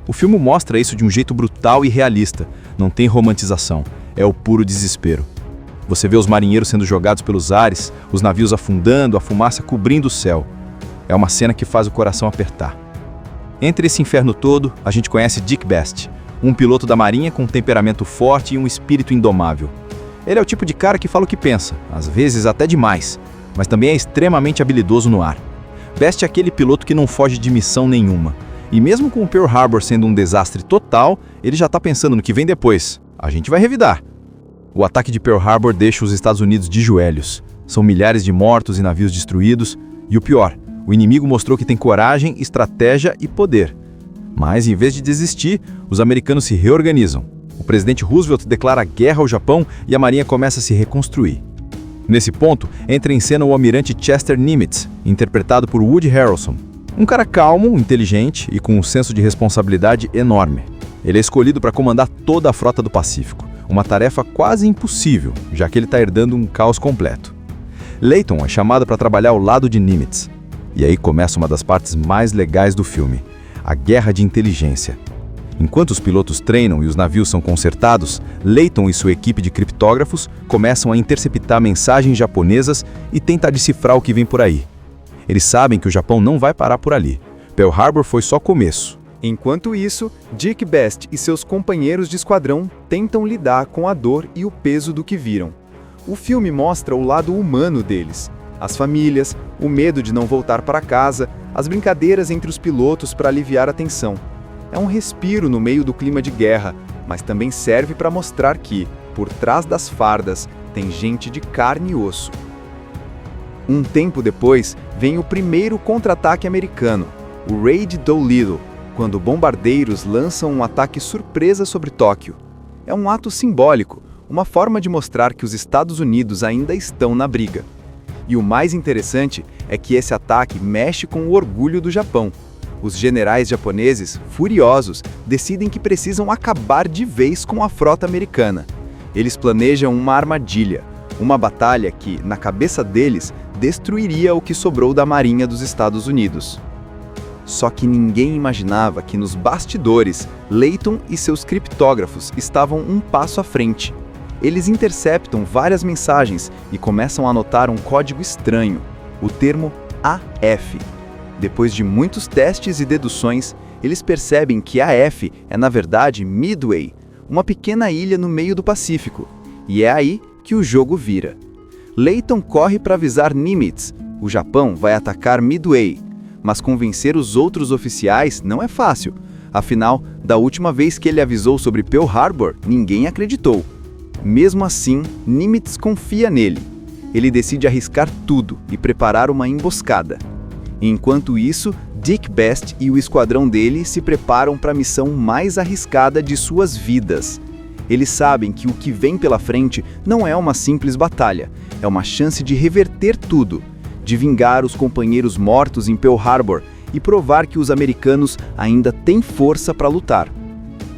O filme mostra isso de um jeito brutal e realista. Não tem romantização, é o puro desespero. Você vê os marinheiros sendo jogados pelos ares, os navios afundando, a fumaça cobrindo o céu. É uma cena que faz o coração apertar. Entre esse inferno todo, a gente conhece Dick Best, um piloto da Marinha com um temperamento forte e um espírito indomável. Ele é o tipo de cara que fala o que pensa, às vezes até demais, mas também é extremamente habilidoso no ar. Best é aquele piloto que não foge de missão nenhuma. E mesmo com o Pearl Harbor sendo um desastre total, ele já está pensando no que vem depois. A gente vai revidar. O ataque de Pearl Harbor deixa os Estados Unidos de joelhos. São milhares de mortos e navios destruídos. E o pior, o inimigo mostrou que tem coragem, estratégia e poder. Mas, em vez de desistir, os americanos se reorganizam. O presidente Roosevelt declara guerra ao Japão e a Marinha começa a se reconstruir. Nesse ponto, entra em cena o almirante Chester Nimitz, interpretado por Woody Harrelson. Um cara calmo, inteligente e com um senso de responsabilidade enorme. Ele é escolhido para comandar toda a frota do Pacífico, uma tarefa quase impossível, já que ele está herdando um caos completo. Layton é chamado para trabalhar ao lado de Nimitz. E aí começa uma das partes mais legais do filme, a guerra de inteligência. Enquanto os pilotos treinam e os navios são consertados, Layton e sua equipe de criptógrafos começam a interceptar mensagens japonesas e tentar decifrar o que vem por aí. Eles sabem que o Japão não vai parar por ali. Pearl Harbor foi só começo. Enquanto isso, Dick Best e seus companheiros de esquadrão tentam lidar com a dor e o peso do que viram. O filme mostra o lado humano deles, as famílias, o medo de não voltar para casa, as brincadeiras entre os pilotos para aliviar a tensão. É um respiro no meio do clima de guerra, mas também serve para mostrar que, por trás das fardas, tem gente de carne e osso. Um tempo depois, vem o primeiro contra-ataque americano, o Raid Doolittle, quando bombardeiros lançam um ataque surpresa sobre Tóquio. É um ato simbólico, uma forma de mostrar que os Estados Unidos ainda estão na briga. E o mais interessante é que esse ataque mexe com o orgulho do Japão. Os generais japoneses, furiosos, decidem que precisam acabar de vez com a frota americana. Eles planejam uma armadilha, uma batalha que, na cabeça deles, destruiria o que sobrou da Marinha dos Estados Unidos. Só que ninguém imaginava que nos bastidores, Layton e seus criptógrafos estavam um passo à frente. Eles interceptam várias mensagens e começam a anotar um código estranho, o termo AF. Depois de muitos testes e deduções, eles percebem que AF é na verdade Midway, uma pequena ilha no meio do Pacífico, e é aí que o jogo vira. Layton corre para avisar Nimitz, o Japão vai atacar Midway, mas convencer os outros oficiais não é fácil, afinal, da última vez que ele avisou sobre Pearl Harbor, ninguém acreditou. Mesmo assim, Nimitz confia nele. Ele decide arriscar tudo e preparar uma emboscada. Enquanto isso, Dick Best e o esquadrão dele se preparam para a missão mais arriscada de suas vidas. Eles sabem que o que vem pela frente não é uma simples batalha, é uma chance de reverter tudo, de vingar os companheiros mortos em Pearl Harbor e provar que os americanos ainda têm força para lutar.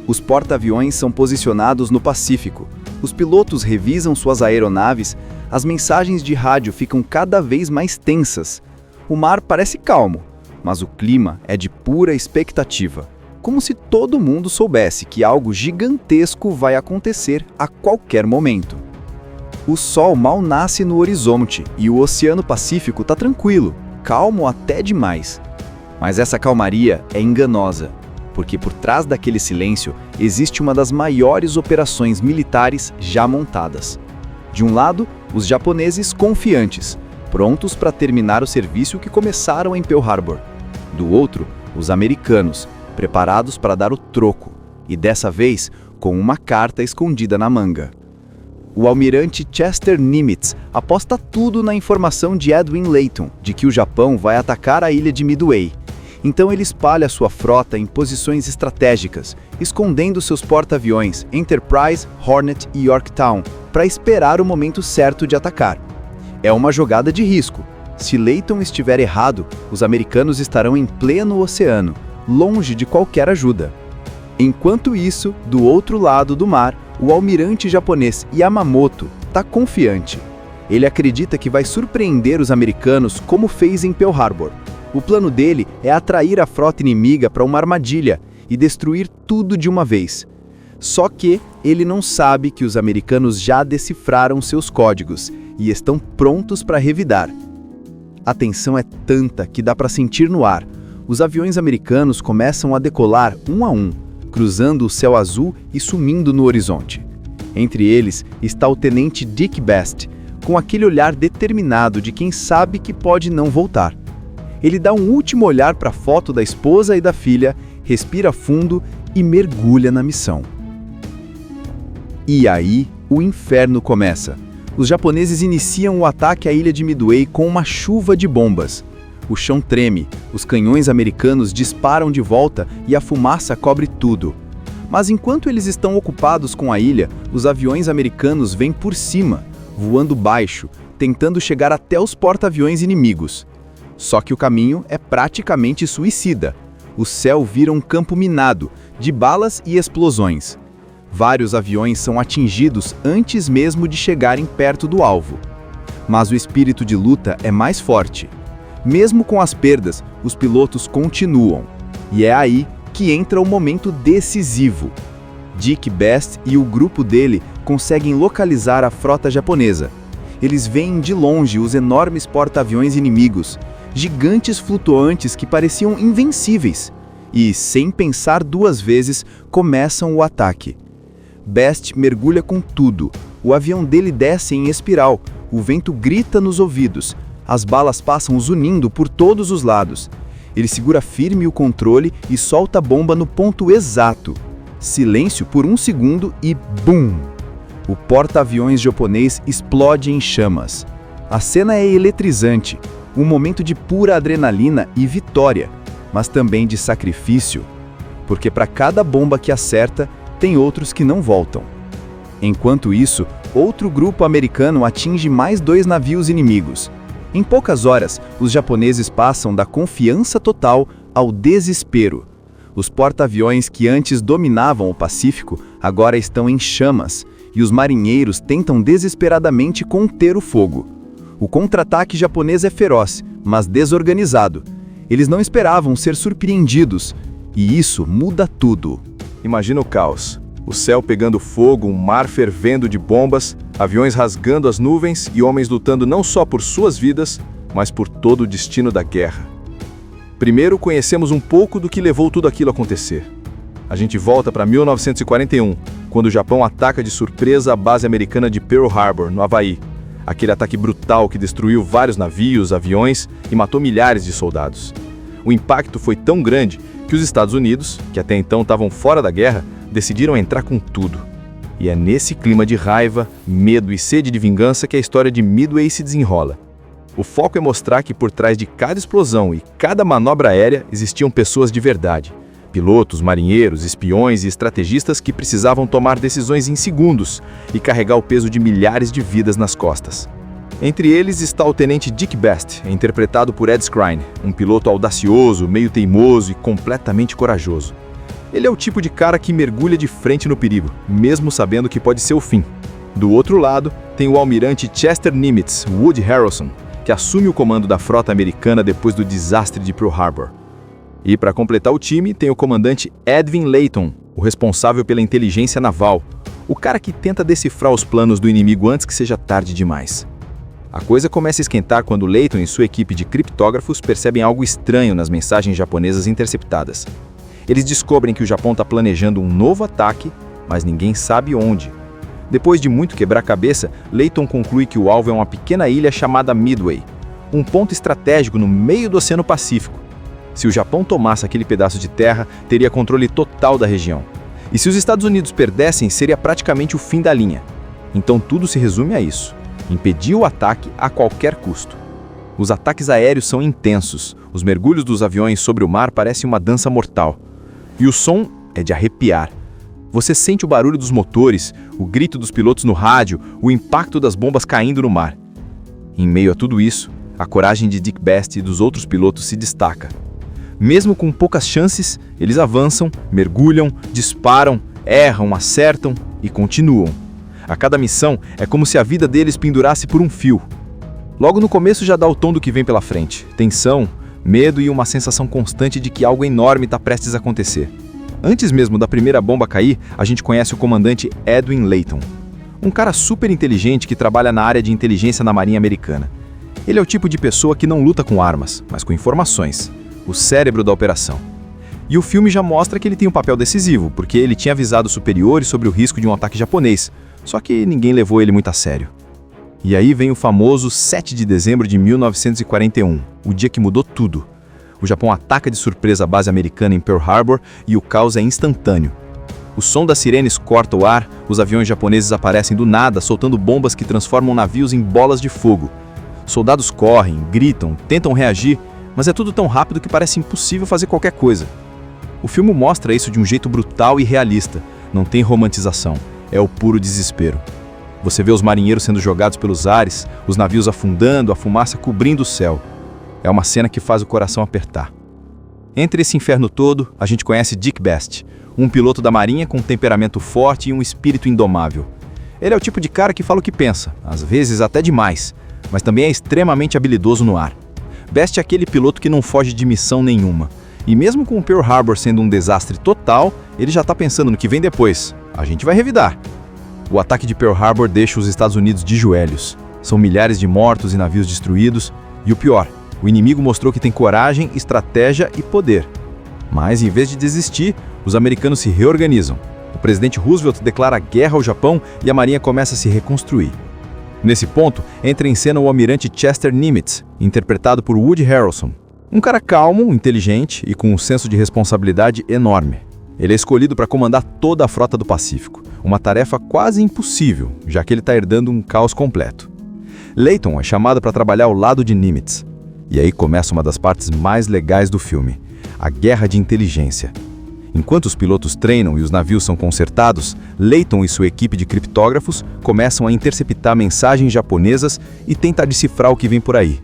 Os porta-aviões são posicionados no Pacífico, os pilotos revisam suas aeronaves, as mensagens de rádio ficam cada vez mais tensas. O mar parece calmo, mas o clima é de pura expectativa, como se todo mundo soubesse que algo gigantesco vai acontecer a qualquer momento. O sol mal nasce no horizonte e o Oceano Pacífico está tranquilo, calmo até demais. Mas essa calmaria é enganosa, porque por trás daquele silêncio existe uma das maiores operações militares já montadas. De um lado, os japoneses confiantes, prontos para terminar o serviço que começaram em Pearl Harbor. Do outro, os americanos, preparados para dar o troco, e dessa vez com uma carta escondida na manga. O almirante Chester Nimitz aposta tudo na informação de Edwin Layton de que o Japão vai atacar a ilha de Midway. Então ele espalha sua frota em posições estratégicas, escondendo seus porta-aviões Enterprise, Hornet e Yorktown, para esperar o momento certo de atacar. É uma jogada de risco. Se Layton estiver errado, os americanos estarão em pleno oceano, longe de qualquer ajuda. Enquanto isso, do outro lado do mar, o almirante japonês Yamamoto está confiante. Ele acredita que vai surpreender os americanos como fez em Pearl Harbor. O plano dele é atrair a frota inimiga para uma armadilha e destruir tudo de uma vez. Só que ele não sabe que os americanos já decifraram seus códigos e estão prontos para revidar. A tensão é tanta que dá para sentir no ar. Os aviões americanos começam a decolar um a um, cruzando o céu azul e sumindo no horizonte. Entre eles está o tenente Dick Best, com aquele olhar determinado de quem sabe que pode não voltar. Ele dá um último olhar para a foto da esposa e da filha, respira fundo e mergulha na missão. E aí, o inferno começa. Os japoneses iniciam o ataque à ilha de Midway com uma chuva de bombas. O chão treme, os canhões americanos disparam de volta e a fumaça cobre tudo. Mas enquanto eles estão ocupados com a ilha, os aviões americanos vêm por cima, voando baixo, tentando chegar até os porta-aviões inimigos. Só que o caminho é praticamente suicida. O céu vira um campo minado, de balas e explosões. Vários aviões são atingidos antes mesmo de chegarem perto do alvo. Mas o espírito de luta é mais forte. Mesmo com as perdas, os pilotos continuam. E é aí que entra o momento decisivo. Dick Best e o grupo dele conseguem localizar a frota japonesa. Eles veem de longe os enormes porta-aviões inimigos, gigantes flutuantes que pareciam invencíveis, e, sem pensar duas vezes, começam o ataque. Best mergulha com tudo. O avião dele desce em espiral, o vento grita nos ouvidos, as balas passam zunindo por todos os lados. Ele segura firme o controle e solta a bomba no ponto exato. Silêncio por um segundo e BUM! O porta-aviões japonês explode em chamas. A cena é eletrizante, um momento de pura adrenalina e vitória, mas também de sacrifício, porque para cada bomba que acerta, tem outros que não voltam. Enquanto isso, outro grupo americano atinge mais 2 navios inimigos. Em poucas horas, os japoneses passam da confiança total ao desespero. Os porta-aviões que antes dominavam o Pacífico agora estão em chamas, e os marinheiros tentam desesperadamente conter o fogo. O contra-ataque japonês é feroz, mas desorganizado. Eles não esperavam ser surpreendidos, e isso muda tudo. Imagina o caos. O céu pegando fogo, um mar fervendo de bombas, aviões rasgando as nuvens e homens lutando não só por suas vidas, mas por todo o destino da guerra. Primeiro, conhecemos um pouco do que levou tudo aquilo a acontecer. A gente volta para 1941, quando o Japão ataca de surpresa a base americana de Pearl Harbor, no Havaí. Aquele ataque brutal que destruiu vários navios, aviões e matou milhares de soldados. O impacto foi tão grande que os Estados Unidos, que até então estavam fora da guerra, decidiram entrar com tudo. E é nesse clima de raiva, medo e sede de vingança que a história de Midway se desenrola. O foco é mostrar que por trás de cada explosão e cada manobra aérea existiam pessoas de verdade. Pilotos, marinheiros, espiões e estrategistas que precisavam tomar decisões em segundos e carregar o peso de milhares de vidas nas costas. Entre eles está o tenente Dick Best, interpretado por Ed Skrein, um piloto audacioso, meio teimoso e completamente corajoso. Ele é o tipo de cara que mergulha de frente no perigo, mesmo sabendo que pode ser o fim. Do outro lado, tem o almirante Chester Nimitz, Woody Harrelson, que assume o comando da frota americana depois do desastre de Pearl Harbor. E para completar o time, tem o comandante Edwin Layton, o responsável pela inteligência naval, o cara que tenta decifrar os planos do inimigo antes que seja tarde demais. A coisa começa a esquentar quando Layton e sua equipe de criptógrafos percebem algo estranho nas mensagens japonesas interceptadas. Eles descobrem que o Japão está planejando um novo ataque, mas ninguém sabe onde. Depois de muito quebrar a cabeça, Layton conclui que o alvo é uma pequena ilha chamada Midway, um ponto estratégico no meio do Oceano Pacífico. Se o Japão tomasse aquele pedaço de terra, teria controle total da região. E se os Estados Unidos perdessem, seria praticamente o fim da linha. Então tudo se resume a isso: impedir o ataque a qualquer custo. Os ataques aéreos são intensos, os mergulhos dos aviões sobre o mar parecem uma dança mortal. E o som é de arrepiar. Você sente o barulho dos motores, o grito dos pilotos no rádio, o impacto das bombas caindo no mar. Em meio a tudo isso, a coragem de Dick Best e dos outros pilotos se destaca. Mesmo com poucas chances, eles avançam, mergulham, disparam, erram, acertam e continuam. A cada missão é como se a vida deles pendurasse por um fio. Logo no começo já dá o tom do que vem pela frente: tensão, medo e uma sensação constante de que algo enorme está prestes a acontecer. Antes mesmo da primeira bomba cair, a gente conhece o comandante Edwin Layton, um cara super inteligente que trabalha na área de inteligência na Marinha Americana. Ele é o tipo de pessoa que não luta com armas, mas com informações, o cérebro da operação. E o filme já mostra que ele tem um papel decisivo, porque ele tinha avisado superiores sobre o risco de um ataque japonês, só que ninguém levou ele muito a sério. E aí vem o famoso 7 de dezembro de 1941, o dia que mudou tudo. O Japão ataca de surpresa a base americana em Pearl Harbor e o caos é instantâneo. O som das sirenes corta o ar, os aviões japoneses aparecem do nada, soltando bombas que transformam navios em bolas de fogo. Soldados correm, gritam, tentam reagir, mas é tudo tão rápido que parece impossível fazer qualquer coisa. O filme mostra isso de um jeito brutal e realista. Não tem romantização, é o puro desespero. Você vê os marinheiros sendo jogados pelos ares, os navios afundando, a fumaça cobrindo o céu. É uma cena que faz o coração apertar. Entre esse inferno todo, a gente conhece Dick Best, um piloto da Marinha com um temperamento forte e um espírito indomável. Ele é o tipo de cara que fala o que pensa, às vezes até demais, mas também é extremamente habilidoso no ar. Best é aquele piloto que não foge de missão nenhuma. E mesmo com o Pearl Harbor sendo um desastre total, ele já está pensando no que vem depois. A gente vai revidar. O ataque de Pearl Harbor deixa os Estados Unidos de joelhos. São milhares de mortos e navios destruídos. E o pior, o inimigo mostrou que tem coragem, estratégia e poder. Mas, em vez de desistir, os americanos se reorganizam. O presidente Roosevelt declara guerra ao Japão e a Marinha começa a se reconstruir. Nesse ponto, entra em cena o almirante Chester Nimitz, interpretado por Woody Harrelson. Um cara calmo, inteligente e com um senso de responsabilidade enorme. Ele é escolhido para comandar toda a frota do Pacífico, uma tarefa quase impossível, já que ele está herdando um caos completo. Layton é chamado para trabalhar ao lado de Nimitz. E aí começa uma das partes mais legais do filme, a guerra de inteligência. Enquanto os pilotos treinam e os navios são consertados, Layton e sua equipe de criptógrafos começam a interceptar mensagens japonesas e tentar decifrar o que vem por aí.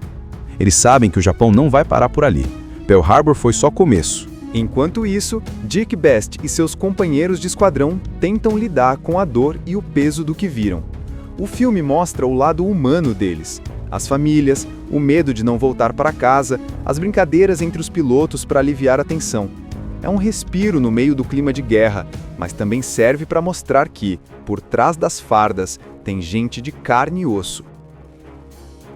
Eles sabem que o Japão não vai parar por ali. Pearl Harbor foi só começo. Enquanto isso, Dick Best e seus companheiros de esquadrão tentam lidar com a dor e o peso do que viram. O filme mostra o lado humano deles, as famílias, o medo de não voltar para casa, as brincadeiras entre os pilotos para aliviar a tensão. É um respiro no meio do clima de guerra, mas também serve para mostrar que, por trás das fardas, tem gente de carne e osso.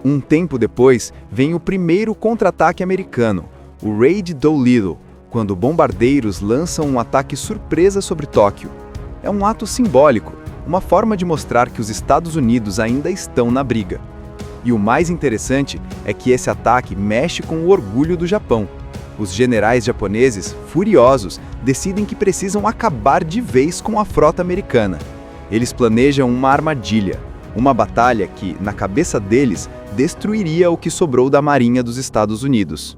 Um tempo depois, vem o primeiro contra-ataque americano, o Raid Doolittle, quando bombardeiros lançam um ataque surpresa sobre Tóquio. É um ato simbólico, uma forma de mostrar que os Estados Unidos ainda estão na briga. E o mais interessante é que esse ataque mexe com o orgulho do Japão. Os generais japoneses, furiosos, decidem que precisam acabar de vez com a frota americana. Eles planejam uma armadilha, uma batalha que, na cabeça deles, destruiria o que sobrou da Marinha dos Estados Unidos.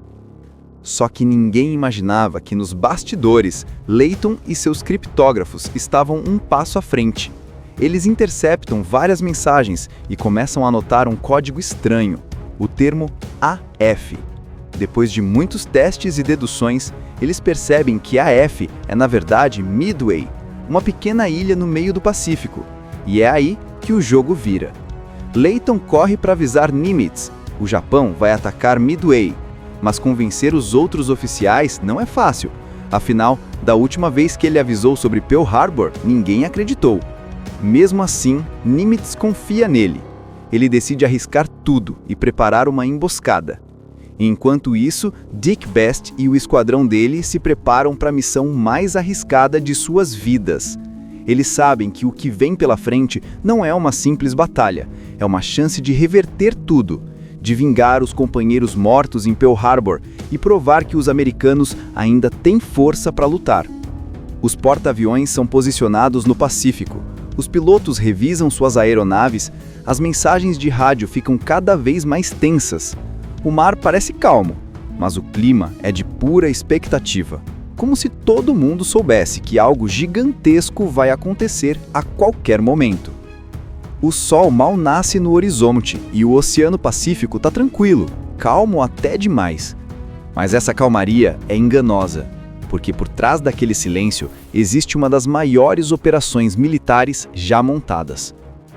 Só que ninguém imaginava que nos bastidores, Layton e seus criptógrafos estavam um passo à frente. Eles interceptam várias mensagens e começam a anotar um código estranho, o termo AF. Depois de muitos testes e deduções, eles percebem que AF é na verdade Midway, uma pequena ilha no meio do Pacífico, e é aí que o jogo vira. Layton corre para avisar Nimitz, o Japão vai atacar Midway, mas convencer os outros oficiais não é fácil, afinal, da última vez que ele avisou sobre Pearl Harbor, ninguém acreditou. Mesmo assim, Nimitz confia nele. Ele decide arriscar tudo e preparar uma emboscada. Enquanto isso, Dick Best e o esquadrão dele se preparam para a missão mais arriscada de suas vidas. Eles sabem que o que vem pela frente não é uma simples batalha, é uma chance de reverter tudo, de vingar os companheiros mortos em Pearl Harbor e provar que os americanos ainda têm força para lutar. Os porta-aviões são posicionados no Pacífico. Os pilotos revisam suas aeronaves, as mensagens de rádio ficam cada vez mais tensas. O mar parece calmo, mas o clima é de pura expectativa, como se todo mundo soubesse que algo gigantesco vai acontecer a qualquer momento. O sol mal nasce no horizonte e o Oceano Pacífico está tranquilo, calmo até demais. Mas essa calmaria é enganosa, porque por trás daquele silêncio existe uma das maiores operações militares já montadas.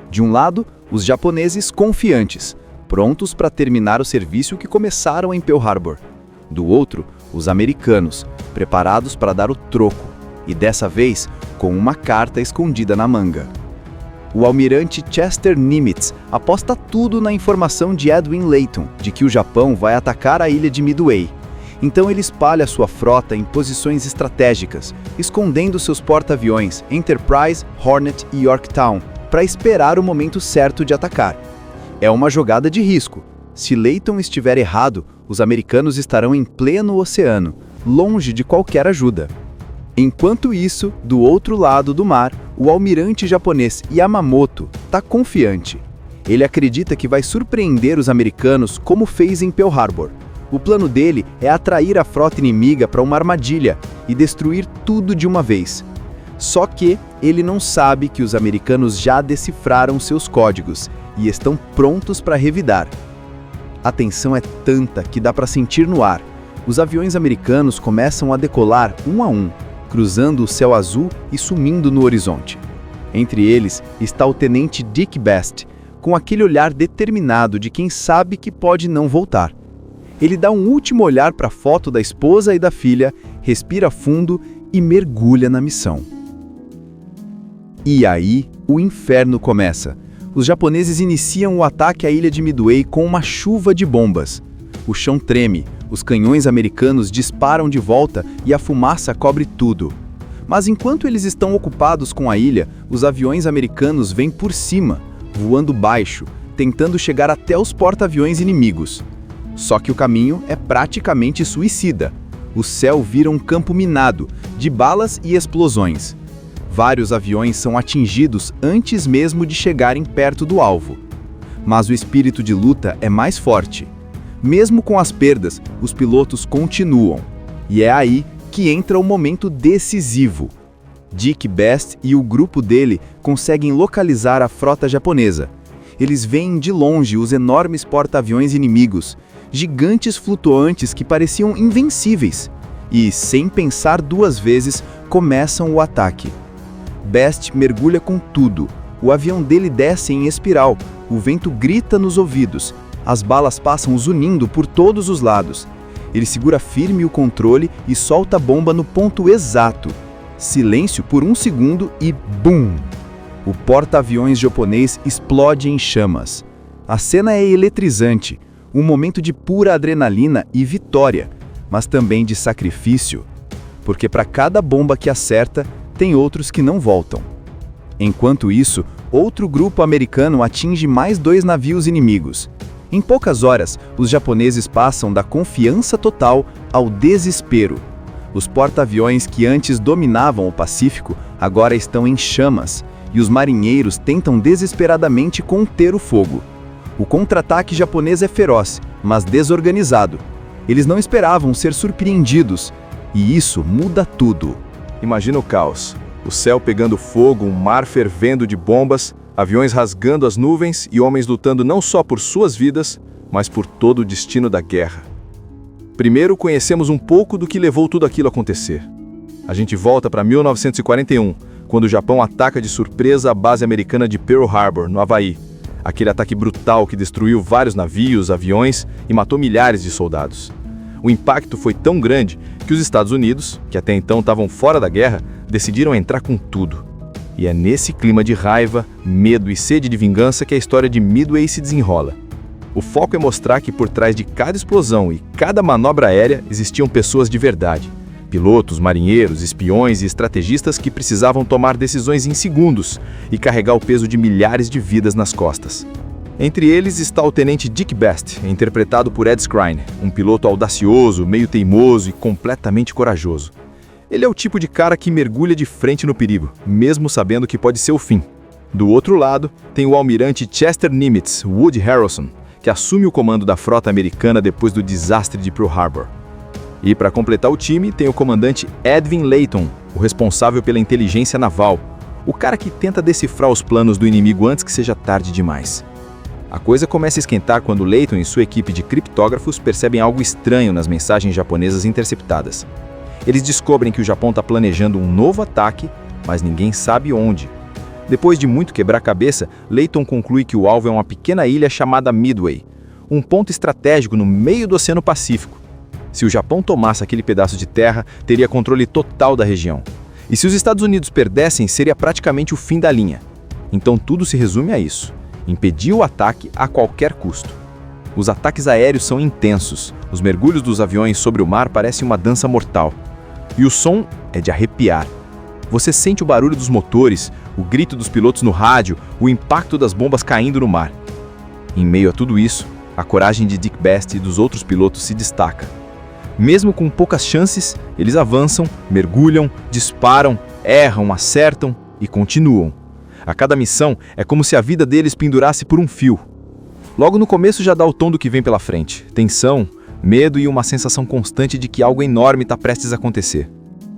De um lado, os japoneses confiantes, prontos para terminar o serviço que começaram em Pearl Harbor. Do outro, os americanos, preparados para dar o troco, e dessa vez com uma carta escondida na manga. O almirante Chester Nimitz aposta tudo na informação de Edwin Layton de que o Japão vai atacar a ilha de Midway. Então ele espalha sua frota em posições estratégicas, escondendo seus porta-aviões Enterprise, Hornet e Yorktown, para esperar o momento certo de atacar. É uma jogada de risco. Se Layton estiver errado, os americanos estarão em pleno oceano, longe de qualquer ajuda. Enquanto isso, do outro lado do mar, o almirante japonês Yamamoto está confiante. Ele acredita que vai surpreender os americanos como fez em Pearl Harbor. O plano dele é atrair a frota inimiga para uma armadilha e destruir tudo de uma vez. Só que ele não sabe que os americanos já decifraram seus códigos e estão prontos para revidar. A tensão é tanta que dá para sentir no ar. Os aviões americanos começam a decolar um a um, cruzando o céu azul e sumindo no horizonte. Entre eles está o tenente Dick Best, com aquele olhar determinado de quem sabe que pode não voltar. Ele dá um último olhar para a foto da esposa e da filha, respira fundo e mergulha na missão. E aí, o inferno começa. Os japoneses iniciam o ataque à ilha de Midway com uma chuva de bombas. O chão treme, os canhões americanos disparam de volta e a fumaça cobre tudo. Mas enquanto eles estão ocupados com a ilha, os aviões americanos vêm por cima, voando baixo, tentando chegar até os porta-aviões inimigos. Só que o caminho é praticamente suicida. O céu vira um campo minado, de balas e explosões. Vários aviões são atingidos antes mesmo de chegarem perto do alvo. Mas o espírito de luta é mais forte. Mesmo com as perdas, os pilotos continuam. E é aí que entra o momento decisivo. Dick Best e o grupo dele conseguem localizar a frota japonesa. Eles veem de longe os enormes porta-aviões inimigos, gigantes flutuantes que pareciam invencíveis. E, sem pensar duas vezes, começam o ataque. Best mergulha com tudo. O avião dele desce em espiral, o vento grita nos ouvidos, as balas passam zunindo por todos os lados. Ele segura firme o controle e solta a bomba no ponto exato. Silêncio por um segundo e BUM! O porta-aviões japonês explode em chamas. A cena é eletrizante, um momento de pura adrenalina e vitória, mas também de sacrifício, porque para cada bomba que acerta, tem outros que não voltam. Enquanto isso, outro grupo americano atinge mais 2 navios inimigos. Em poucas horas, os japoneses passam da confiança total ao desespero. Os porta-aviões que antes dominavam o Pacífico agora estão em chamas, e os marinheiros tentam desesperadamente conter o fogo. O contra-ataque japonês é feroz, mas desorganizado. Eles não esperavam ser surpreendidos, e isso muda tudo. Imagina o caos. O céu pegando fogo, um mar fervendo de bombas, aviões rasgando as nuvens e homens lutando não só por suas vidas, mas por todo o destino da guerra. Primeiro, conhecemos um pouco do que levou tudo aquilo a acontecer. A gente volta para 1941, quando o Japão ataca de surpresa a base americana de Pearl Harbor, no Havaí. Aquele ataque brutal que destruiu vários navios, aviões e matou milhares de soldados. O impacto foi tão grande que os Estados Unidos, que até então estavam fora da guerra, decidiram entrar com tudo. E é nesse clima de raiva, medo e sede de vingança que a história de Midway se desenrola. O foco é mostrar que por trás de cada explosão e cada manobra aérea existiam pessoas de verdade. Pilotos, marinheiros, espiões e estrategistas que precisavam tomar decisões em segundos e carregar o peso de milhares de vidas nas costas. Entre eles está o tenente Dick Best, interpretado por Ed Skrein, um piloto audacioso, meio teimoso e completamente corajoso. Ele é o tipo de cara que mergulha de frente no perigo, mesmo sabendo que pode ser o fim. Do outro lado, tem o almirante Chester Nimitz, Woody Harrelson, que assume o comando da frota americana depois do desastre de Pearl Harbor. E para completar o time, tem o comandante Edwin Layton, o responsável pela inteligência naval, o cara que tenta decifrar os planos do inimigo antes que seja tarde demais. A coisa começa a esquentar quando Layton e sua equipe de criptógrafos percebem algo estranho nas mensagens japonesas interceptadas. Eles descobrem que o Japão está planejando um novo ataque, mas ninguém sabe onde. Depois de muito quebrar a cabeça, Layton conclui que o alvo é uma pequena ilha chamada Midway, um ponto estratégico no meio do Oceano Pacífico. Se o Japão tomasse aquele pedaço de terra, teria controle total da região. E se os Estados Unidos perdessem, seria praticamente o fim da linha. Então tudo se resume a isso: impedir o ataque a qualquer custo. Os ataques aéreos são intensos, os mergulhos dos aviões sobre o mar parecem uma dança mortal. E o som é de arrepiar. Você sente o barulho dos motores, o grito dos pilotos no rádio, o impacto das bombas caindo no mar. Em meio a tudo isso, a coragem de Dick Best e dos outros pilotos se destaca. Mesmo com poucas chances, eles avançam, mergulham, disparam, erram, acertam e continuam. A cada missão é como se a vida deles pendurasse por um fio. Logo no começo já dá o tom do que vem pela frente: tensão, medo e uma sensação constante de que algo enorme está prestes a acontecer.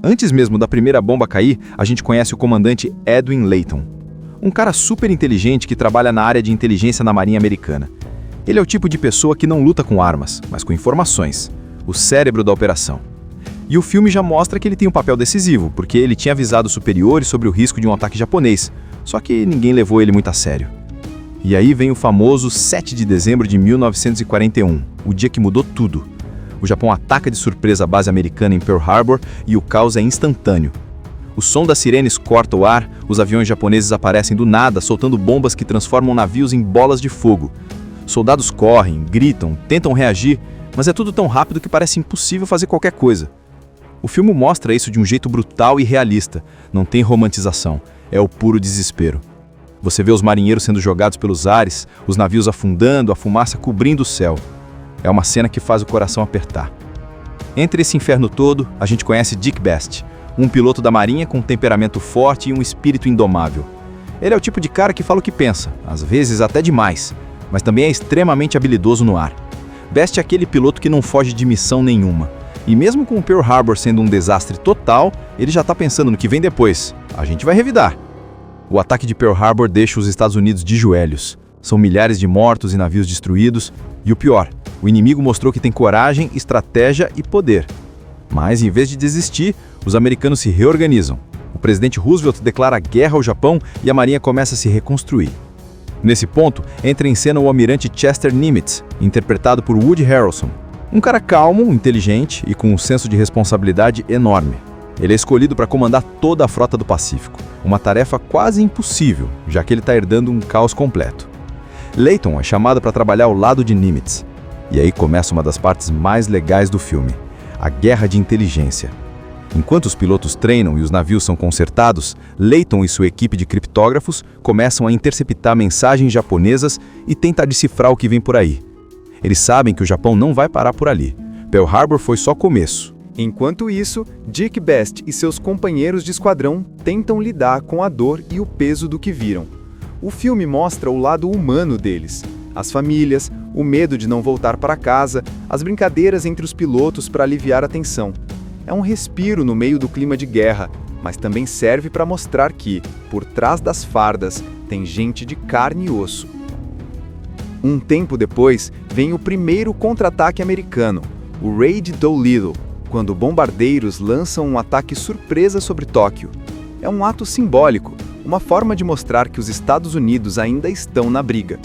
Antes mesmo da primeira bomba cair, a gente conhece o comandante Edwin Layton, um cara super inteligente que trabalha na área de inteligência na Marinha Americana. Ele é o tipo de pessoa que não luta com armas, mas com informações, o cérebro da operação. E o filme já mostra que ele tem um papel decisivo, porque ele tinha avisado os superiores sobre o risco de um ataque japonês, só que ninguém levou ele muito a sério. E aí vem o famoso 7 de dezembro de 1941, o dia que mudou tudo. O Japão ataca de surpresa a base americana em Pearl Harbor e o caos é instantâneo. O som das sirenes corta o ar, os aviões japoneses aparecem do nada, soltando bombas que transformam navios em bolas de fogo. Soldados correm, gritam, tentam reagir, mas é tudo tão rápido que parece impossível fazer qualquer coisa. O filme mostra isso de um jeito brutal e realista, não tem romantização, é o puro desespero. Você vê os marinheiros sendo jogados pelos ares, os navios afundando, a fumaça cobrindo o céu. É uma cena que faz o coração apertar. Entre esse inferno todo, a gente conhece Dick Best, um piloto da Marinha com um temperamento forte e um espírito indomável. Ele é o tipo de cara que fala o que pensa, às vezes até demais, mas também é extremamente habilidoso no ar. Best é aquele piloto que não foge de missão nenhuma. E mesmo com o Pearl Harbor sendo um desastre total, ele já está pensando no que vem depois. A gente vai revidar. O ataque de Pearl Harbor deixa os Estados Unidos de joelhos. São milhares de mortos e navios destruídos. E o pior, o inimigo mostrou que tem coragem, estratégia e poder. Mas, em vez de desistir, os americanos se reorganizam. O presidente Roosevelt declara guerra ao Japão e a Marinha começa a se reconstruir. Nesse ponto, entra em cena o almirante Chester Nimitz, interpretado por Woody Harrelson. Um cara calmo, inteligente e com um senso de responsabilidade enorme. Ele é escolhido para comandar toda a frota do Pacífico, uma tarefa quase impossível, já que ele está herdando um caos completo. Layton é chamado para trabalhar ao lado de Nimitz. E aí começa uma das partes mais legais do filme, a guerra de inteligência. Enquanto os pilotos treinam e os navios são consertados, Layton e sua equipe de criptógrafos começam a interceptar mensagens japonesas e tentar decifrar o que vem por aí. Eles sabem que o Japão não vai parar por ali. Pearl Harbor foi só começo. Enquanto isso, Dick Best e seus companheiros de esquadrão tentam lidar com a dor e o peso do que viram. O filme mostra o lado humano deles, as famílias, o medo de não voltar para casa, as brincadeiras entre os pilotos para aliviar a tensão. É um respiro no meio do clima de guerra, mas também serve para mostrar que, por trás das fardas, tem gente de carne e osso. Um tempo depois, vem o primeiro contra-ataque americano, o Raid Doolittle, quando bombardeiros lançam um ataque surpresa sobre Tóquio. É um ato simbólico, uma forma de mostrar que os Estados Unidos ainda estão na briga.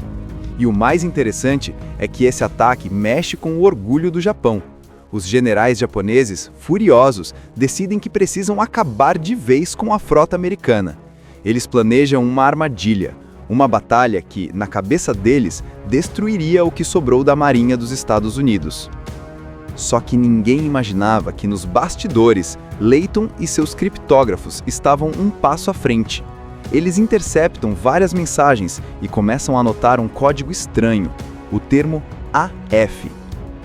E o mais interessante é que esse ataque mexe com o orgulho do Japão. Os generais japoneses, furiosos, decidem que precisam acabar de vez com a frota americana. Eles planejam uma armadilha, uma batalha que, na cabeça deles, destruiria o que sobrou da Marinha dos Estados Unidos. Só que ninguém imaginava que nos bastidores, Layton e seus criptógrafos estavam um passo à frente. Eles interceptam várias mensagens e começam a anotar um código estranho, o termo AF.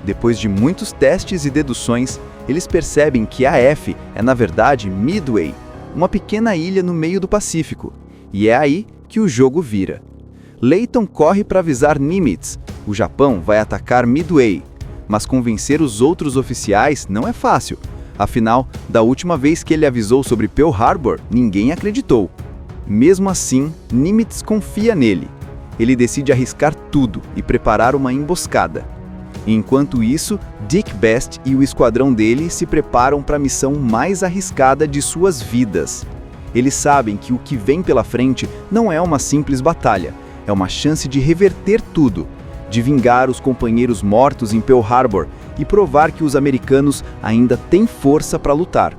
Depois de muitos testes e deduções, eles percebem que AF é na verdade Midway, uma pequena ilha no meio do Pacífico, e é aí que o jogo vira. Layton corre para avisar Nimitz. O Japão vai atacar Midway, mas convencer os outros oficiais não é fácil. Afinal, da última vez que ele avisou sobre Pearl Harbor, ninguém acreditou. Mesmo assim, Nimitz confia nele. Ele decide arriscar tudo e preparar uma emboscada. Enquanto isso, Dick Best e o esquadrão dele se preparam para a missão mais arriscada de suas vidas. Eles sabem que o que vem pela frente não é uma simples batalha, é uma chance de reverter tudo, de vingar os companheiros mortos em Pearl Harbor e provar que os americanos ainda têm força para lutar.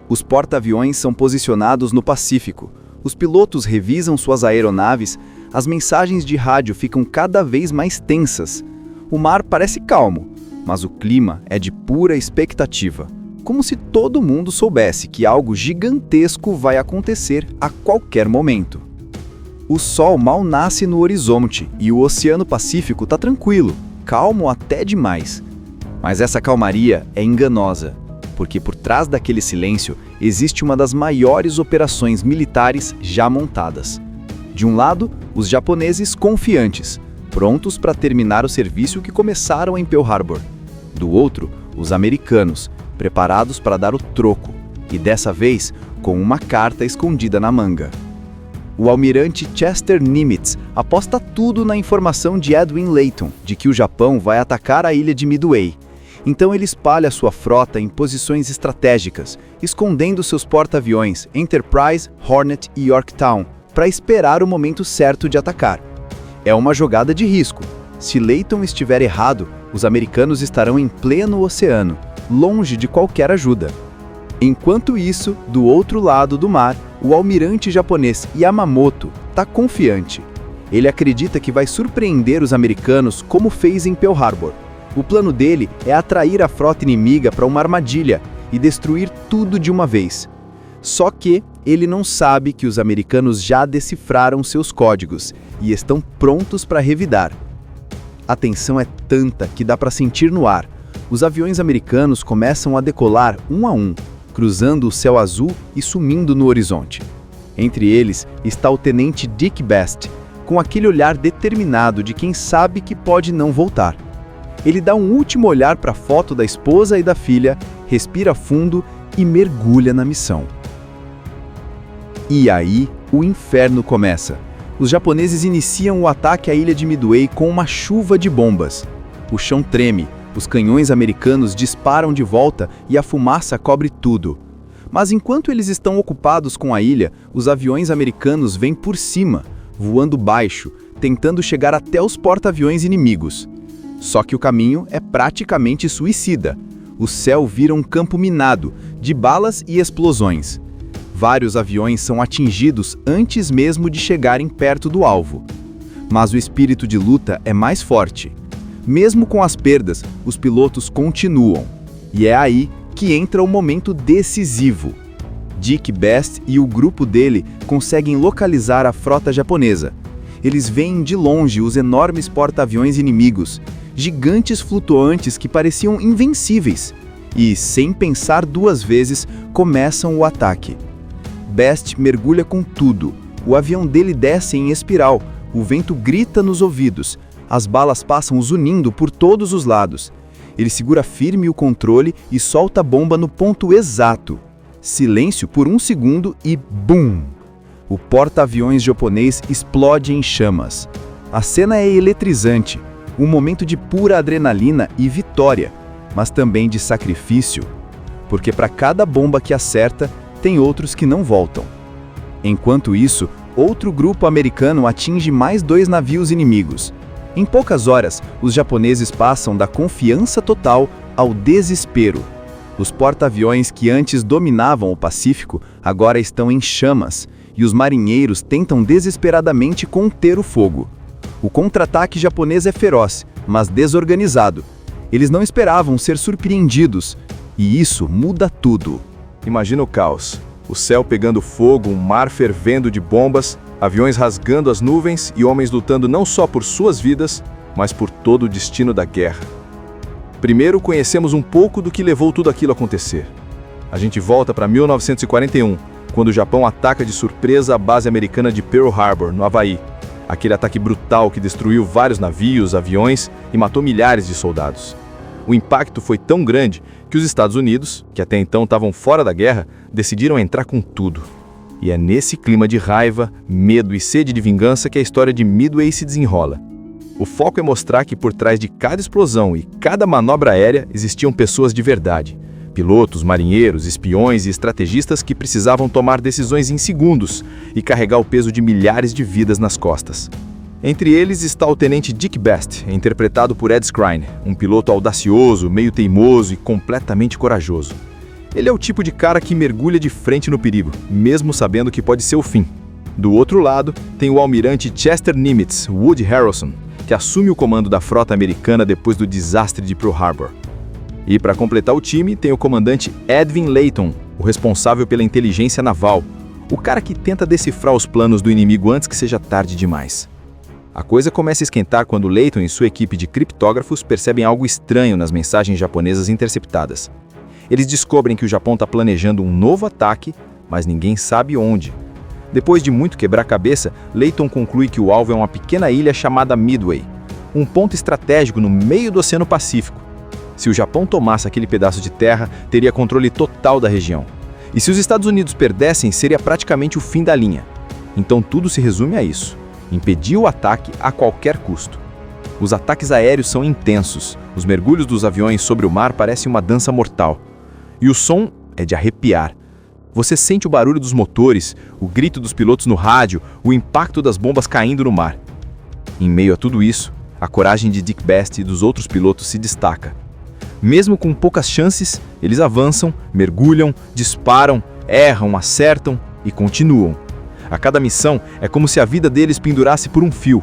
Os porta-aviões são posicionados no Pacífico, os pilotos revisam suas aeronaves, as mensagens de rádio ficam cada vez mais tensas. O mar parece calmo, mas o clima é de pura expectativa, como se todo mundo soubesse que algo gigantesco vai acontecer a qualquer momento. O sol mal nasce no horizonte e o Oceano Pacífico está tranquilo, calmo até demais. Mas essa calmaria é enganosa, porque por trás daquele silêncio existe uma das maiores operações militares já montadas. De um lado, os japoneses confiantes, prontos para terminar o serviço que começaram em Pearl Harbor. Do outro, os americanos, preparados para dar o troco, e dessa vez com uma carta escondida na manga. O almirante Chester Nimitz aposta tudo na informação de Edwin Layton de que o Japão vai atacar a ilha de Midway. Então ele espalha sua frota em posições estratégicas, escondendo seus porta-aviões Enterprise, Hornet e Yorktown, para esperar o momento certo de atacar. É uma jogada de risco. Se Layton estiver errado, os americanos estarão em pleno oceano, longe de qualquer ajuda. Enquanto isso, do outro lado do mar, o almirante japonês Yamamoto está confiante. Ele acredita que vai surpreender os americanos como fez em Pearl Harbor. O plano dele é atrair a frota inimiga para uma armadilha e destruir tudo de uma vez. Só que ele não sabe que os americanos já decifraram seus códigos e estão prontos para revidar. A tensão é tanta que dá para sentir no ar. Os aviões americanos começam a decolar um a um, cruzando o céu azul e sumindo no horizonte. Entre eles está o tenente Dick Best, com aquele olhar determinado de quem sabe que pode não voltar. Ele dá um último olhar para a foto da esposa e da filha, respira fundo e mergulha na missão. E aí, o inferno começa. Os japoneses iniciam o ataque à ilha de Midway com uma chuva de bombas. O chão treme, os canhões americanos disparam de volta e a fumaça cobre tudo. Mas enquanto eles estão ocupados com a ilha, os aviões americanos vêm por cima, voando baixo, tentando chegar até os porta-aviões inimigos. Só que o caminho é praticamente suicida. O céu vira um campo minado, de balas e explosões. Vários aviões são atingidos antes mesmo de chegarem perto do alvo. Mas o espírito de luta é mais forte. Mesmo com as perdas, os pilotos continuam. E é aí que entra o momento decisivo. Dick Best e o grupo dele conseguem localizar a frota japonesa. Eles veem de longe os enormes porta-aviões inimigos, gigantes flutuantes que pareciam invencíveis. E, sem pensar duas vezes, começam o ataque. Best mergulha com tudo. O avião dele desce em espiral, o vento grita nos ouvidos, as balas passam zunindo por todos os lados. Ele segura firme o controle e solta a bomba no ponto exato. Silêncio por um segundo e BUM! O porta-aviões japonês explode em chamas. A cena é eletrizante, um momento de pura adrenalina e vitória, mas também de sacrifício, porque para cada bomba que acerta, tem outros que não voltam. Enquanto isso, outro grupo americano atinge mais 2 navios inimigos. Em poucas horas, os japoneses passam da confiança total ao desespero. Os porta-aviões que antes dominavam o Pacífico agora estão em chamas, e os marinheiros tentam desesperadamente conter o fogo. O contra-ataque japonês é feroz, mas desorganizado. Eles não esperavam ser surpreendidos, e isso muda tudo. Imagina o caos. O céu pegando fogo, um mar fervendo de bombas, aviões rasgando as nuvens e homens lutando não só por suas vidas, mas por todo o destino da guerra. Primeiro, conhecemos um pouco do que levou tudo aquilo a acontecer. A gente volta para 1941, quando o Japão ataca de surpresa a base americana de Pearl Harbor, no Havaí. Aquele ataque brutal que destruiu vários navios, aviões e matou milhares de soldados. O impacto foi tão grande que os Estados Unidos, que até então estavam fora da guerra, decidiram entrar com tudo. E é nesse clima de raiva, medo e sede de vingança que a história de Midway se desenrola. O foco é mostrar que por trás de cada explosão e cada manobra aérea existiam pessoas de verdade. Pilotos, marinheiros, espiões e estrategistas que precisavam tomar decisões em segundos e carregar o peso de milhares de vidas nas costas. Entre eles está o tenente Dick Best, interpretado por Ed Skrein, um piloto audacioso, meio teimoso e completamente corajoso. Ele é o tipo de cara que mergulha de frente no perigo, mesmo sabendo que pode ser o fim. Do outro lado, tem o almirante Chester Nimitz, Woody Harrelson, que assume o comando da frota americana depois do desastre de Pearl Harbor. E para completar o time, tem o comandante Edwin Layton, o responsável pela inteligência naval, o cara que tenta decifrar os planos do inimigo antes que seja tarde demais. A coisa começa a esquentar quando Layton e sua equipe de criptógrafos percebem algo estranho nas mensagens japonesas interceptadas. Eles descobrem que o Japão está planejando um novo ataque, mas ninguém sabe onde. Depois de muito quebrar-cabeça, Layton conclui que o alvo é uma pequena ilha chamada Midway, um ponto estratégico no meio do Oceano Pacífico. Se o Japão tomasse aquele pedaço de terra, teria controle total da região. E se os Estados Unidos perdessem, seria praticamente o fim da linha. Então tudo se resume a isso: impedir o ataque a qualquer custo. Os ataques aéreos são intensos, os mergulhos dos aviões sobre o mar parecem uma dança mortal. E o som é de arrepiar. Você sente o barulho dos motores, o grito dos pilotos no rádio, o impacto das bombas caindo no mar. Em meio a tudo isso, a coragem de Dick Best e dos outros pilotos se destaca. Mesmo com poucas chances, eles avançam, mergulham, disparam, erram, acertam e continuam. A cada missão é como se a vida deles pendurasse por um fio.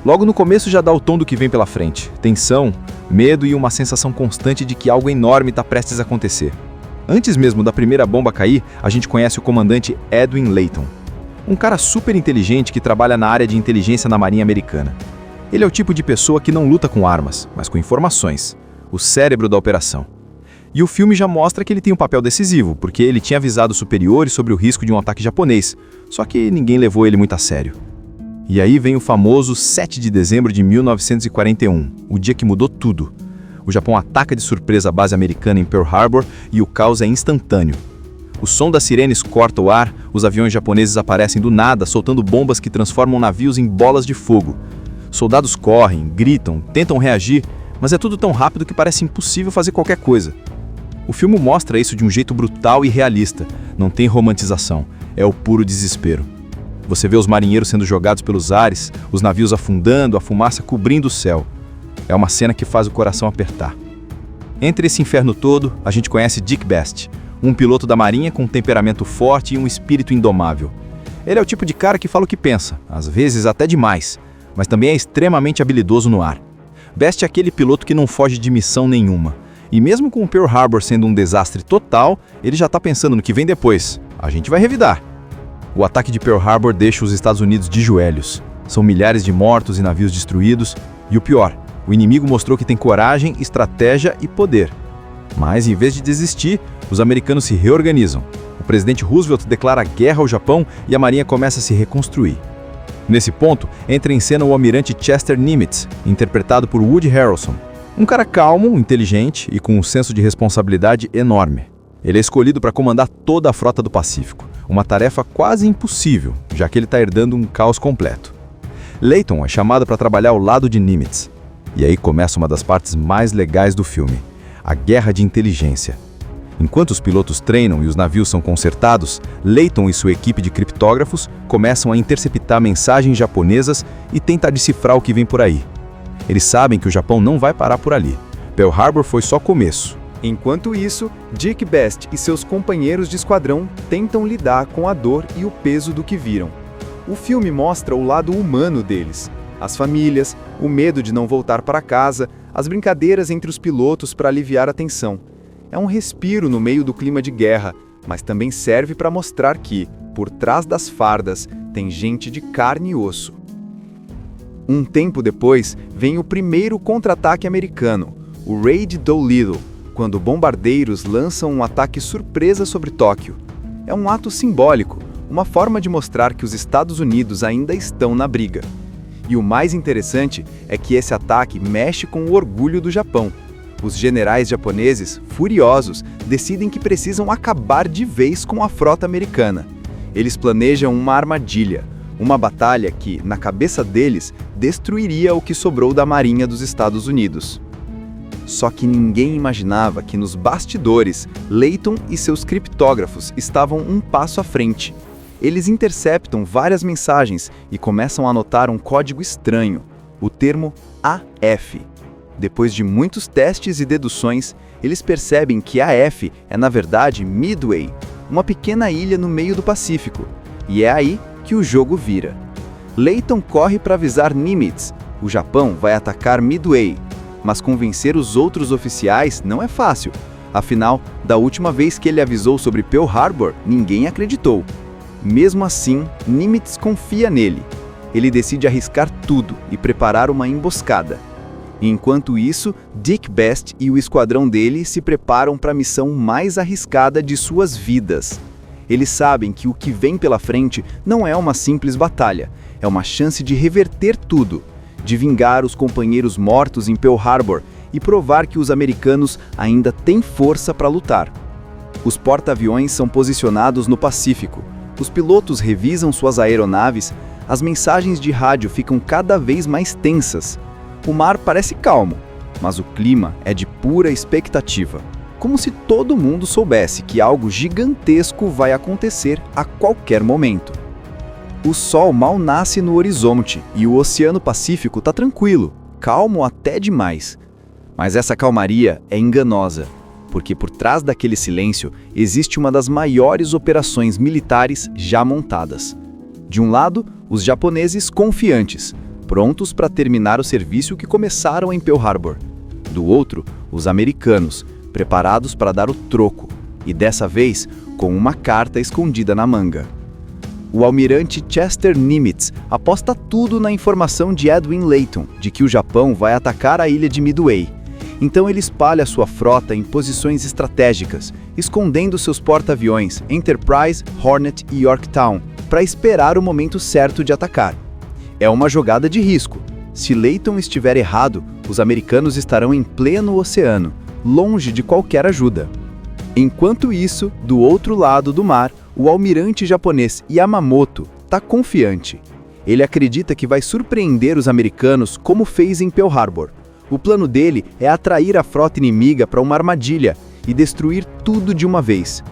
Logo no começo já dá o tom do que vem pela frente: tensão, medo e uma sensação constante de que algo enorme está prestes a acontecer. Antes mesmo da primeira bomba cair, a gente conhece o comandante Edwin Layton, um cara super inteligente que trabalha na área de inteligência na Marinha Americana. Ele é o tipo de pessoa que não luta com armas, mas com informações, o cérebro da operação. E o filme já mostra que ele tem um papel decisivo, porque ele tinha avisado os superiores sobre o risco de um ataque japonês, só que ninguém levou ele muito a sério. E aí vem o famoso 7 de dezembro de 1941, o dia que mudou tudo. O Japão ataca de surpresa a base americana em Pearl Harbor e o caos é instantâneo. O som das sirenes corta o ar, os aviões japoneses aparecem do nada, soltando bombas que transformam navios em bolas de fogo. Soldados correm, gritam, tentam reagir, mas é tudo tão rápido que parece impossível fazer qualquer coisa. O filme mostra isso de um jeito brutal e realista, não tem romantização, é o puro desespero. Você vê os marinheiros sendo jogados pelos ares, os navios afundando, a fumaça cobrindo o céu. É uma cena que faz o coração apertar. Entre esse inferno todo, a gente conhece Dick Best, um piloto da Marinha com um temperamento forte e um espírito indomável. Ele é o tipo de cara que fala o que pensa, às vezes até demais, mas também é extremamente habilidoso no ar. Best é aquele piloto que não foge de missão nenhuma. E mesmo com o Pearl Harbor sendo um desastre total, ele já está pensando no que vem depois. A gente vai revidar. O ataque de Pearl Harbor deixa os Estados Unidos de joelhos. São milhares de mortos e navios destruídos. E o pior, o inimigo mostrou que tem coragem, estratégia e poder. Mas, em vez de desistir, os americanos se reorganizam. O presidente Roosevelt declara guerra ao Japão e a Marinha começa a se reconstruir. Nesse ponto, entra em cena o almirante Chester Nimitz, interpretado por Woody Harrelson. Um cara calmo, inteligente e com um senso de responsabilidade enorme. Ele é escolhido para comandar toda a frota do Pacífico, uma tarefa quase impossível, já que ele está herdando um caos completo. Layton é chamado para trabalhar ao lado de Nimitz. E aí começa uma das partes mais legais do filme, a guerra de inteligência. Enquanto os pilotos treinam e os navios são consertados, Layton e sua equipe de criptógrafos começam a interceptar mensagens japonesas e tentar decifrar o que vem por aí. Eles sabem que o Japão não vai parar por ali. Pearl Harbor foi só começo. Enquanto isso, Dick Best e seus companheiros de esquadrão tentam lidar com a dor e o peso do que viram. O filme mostra o lado humano deles, as famílias, o medo de não voltar para casa, as brincadeiras entre os pilotos para aliviar a tensão. É um respiro no meio do clima de guerra, mas também serve para mostrar que, por trás das fardas, tem gente de carne e osso. Um tempo depois, vem o primeiro contra-ataque americano, o Raid Doolittle, quando bombardeiros lançam um ataque surpresa sobre Tóquio. É um ato simbólico, uma forma de mostrar que os Estados Unidos ainda estão na briga. E o mais interessante é que esse ataque mexe com o orgulho do Japão. Os generais japoneses, furiosos, decidem que precisam acabar de vez com a frota americana. Eles planejam uma armadilha, uma batalha que, na cabeça deles, destruiria o que sobrou da Marinha dos Estados Unidos. Só que ninguém imaginava que nos bastidores, Layton e seus criptógrafos estavam um passo à frente. Eles interceptam várias mensagens e começam a anotar um código estranho, o termo AF. Depois de muitos testes e deduções, eles percebem que AF é na verdade Midway, uma pequena ilha no meio do Pacífico, e é aí que o jogo vira. Layton corre para avisar Nimitz, o Japão vai atacar Midway, mas convencer os outros oficiais não é fácil, afinal, da última vez que ele avisou sobre Pearl Harbor, ninguém acreditou. Mesmo assim, Nimitz confia nele. Ele decide arriscar tudo e preparar uma emboscada. Enquanto isso, Dick Best e o esquadrão dele se preparam para a missão mais arriscada de suas vidas. Eles sabem que o que vem pela frente não é uma simples batalha, é uma chance de reverter tudo, de vingar os companheiros mortos em Pearl Harbor e provar que os americanos ainda têm força para lutar. Os porta-aviões são posicionados no Pacífico. Os pilotos revisam suas aeronaves, as mensagens de rádio ficam cada vez mais tensas. O mar parece calmo, mas o clima é de pura expectativa. Como se todo mundo soubesse que algo gigantesco vai acontecer a qualquer momento. O sol mal nasce no horizonte e o Oceano Pacífico está tranquilo, calmo até demais. Mas essa calmaria é enganosa, porque por trás daquele silêncio existe uma das maiores operações militares já montadas. De um lado, os japoneses confiantes, prontos para terminar o serviço que começaram em Pearl Harbor. Do outro, os americanos, preparados para dar o troco, e dessa vez com uma carta escondida na manga. O almirante Chester Nimitz aposta tudo na informação de Edwin Layton de que o Japão vai atacar a ilha de Midway. Então ele espalha sua frota em posições estratégicas, escondendo seus porta-aviões Enterprise, Hornet e Yorktown, para esperar o momento certo de atacar. É uma jogada de risco. Se Layton estiver errado, os americanos estarão em pleno oceano, longe de qualquer ajuda. Enquanto isso, do outro lado do mar, o almirante japonês Yamamoto está confiante. Ele acredita que vai surpreender os americanos como fez em Pearl Harbor. O plano dele é atrair a frota inimiga para uma armadilha e destruir tudo de uma vez.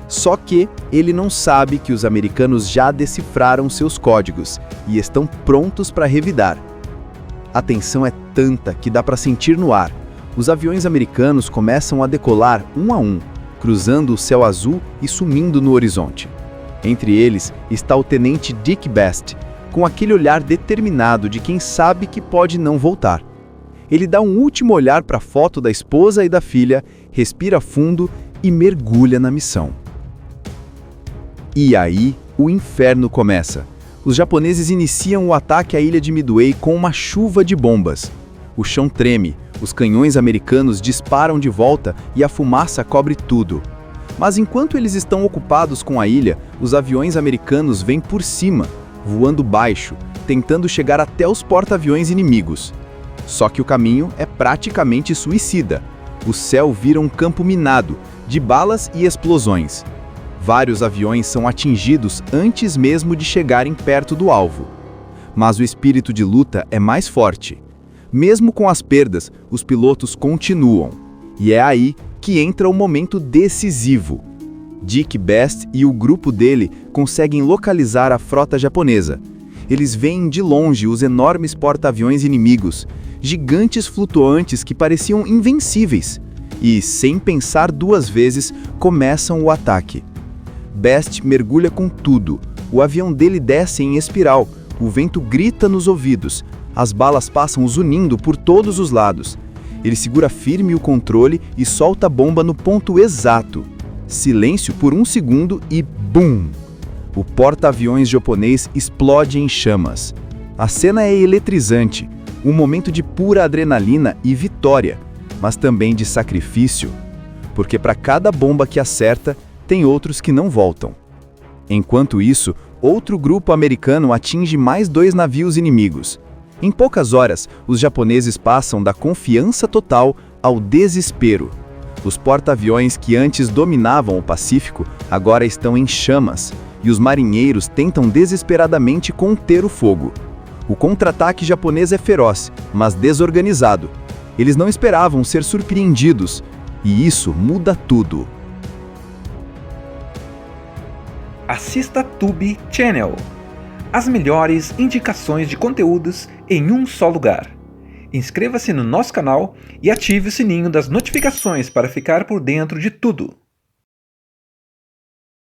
Só que ele não sabe que os americanos já decifraram seus códigos e estão prontos para revidar. A tensão é tanta que dá para sentir no ar. Os aviões americanos começam a decolar um a um, cruzando o céu azul e sumindo no horizonte. Entre eles está o tenente Dick Best, com aquele olhar determinado de quem sabe que pode não voltar. Ele dá um último olhar para a foto da esposa e da filha, respira fundo e mergulha na missão. E aí, o inferno começa. Os japoneses iniciam o ataque à ilha de Midway com uma chuva de bombas. O chão treme, os canhões americanos disparam de volta e a fumaça cobre tudo. Mas enquanto eles estão ocupados com a ilha, os aviões americanos vêm por cima, voando baixo, tentando chegar até os porta-aviões inimigos. Só que o caminho é praticamente suicida. O céu vira um campo minado, de balas e explosões. Vários aviões são atingidos antes mesmo de chegarem perto do alvo. Mas o espírito de luta é mais forte. Mesmo com as perdas, os pilotos continuam. E é aí que entra o momento decisivo. Dick Best e o grupo dele conseguem localizar a frota japonesa. Eles veem de longe os enormes porta-aviões inimigos, gigantes flutuantes que pareciam invencíveis. E, sem pensar duas vezes, começam o ataque. Best mergulha com tudo. O avião dele desce em espiral. O vento grita nos ouvidos. As balas passam zunindo por todos os lados. Ele segura firme o controle e solta a bomba no ponto exato. Silêncio por um segundo e BUM! O porta-aviões japonês explode em chamas. A cena é eletrizante, um momento de pura adrenalina e vitória, mas também de sacrifício, porque para cada bomba que acerta, tem outros que não voltam. Enquanto isso, outro grupo americano atinge mais 2 navios inimigos. Em poucas horas, os japoneses passam da confiança total ao desespero. Os porta-aviões que antes dominavam o Pacífico agora estão em chamas, e os marinheiros tentam desesperadamente conter o fogo. O contra-ataque japonês é feroz, mas desorganizado. Eles não esperavam ser surpreendidos, e isso muda tudo. Assista Tube Channel. As melhores indicações de conteúdos em um só lugar. Inscreva-se no nosso canal e ative o sininho das notificações para ficar por dentro de tudo.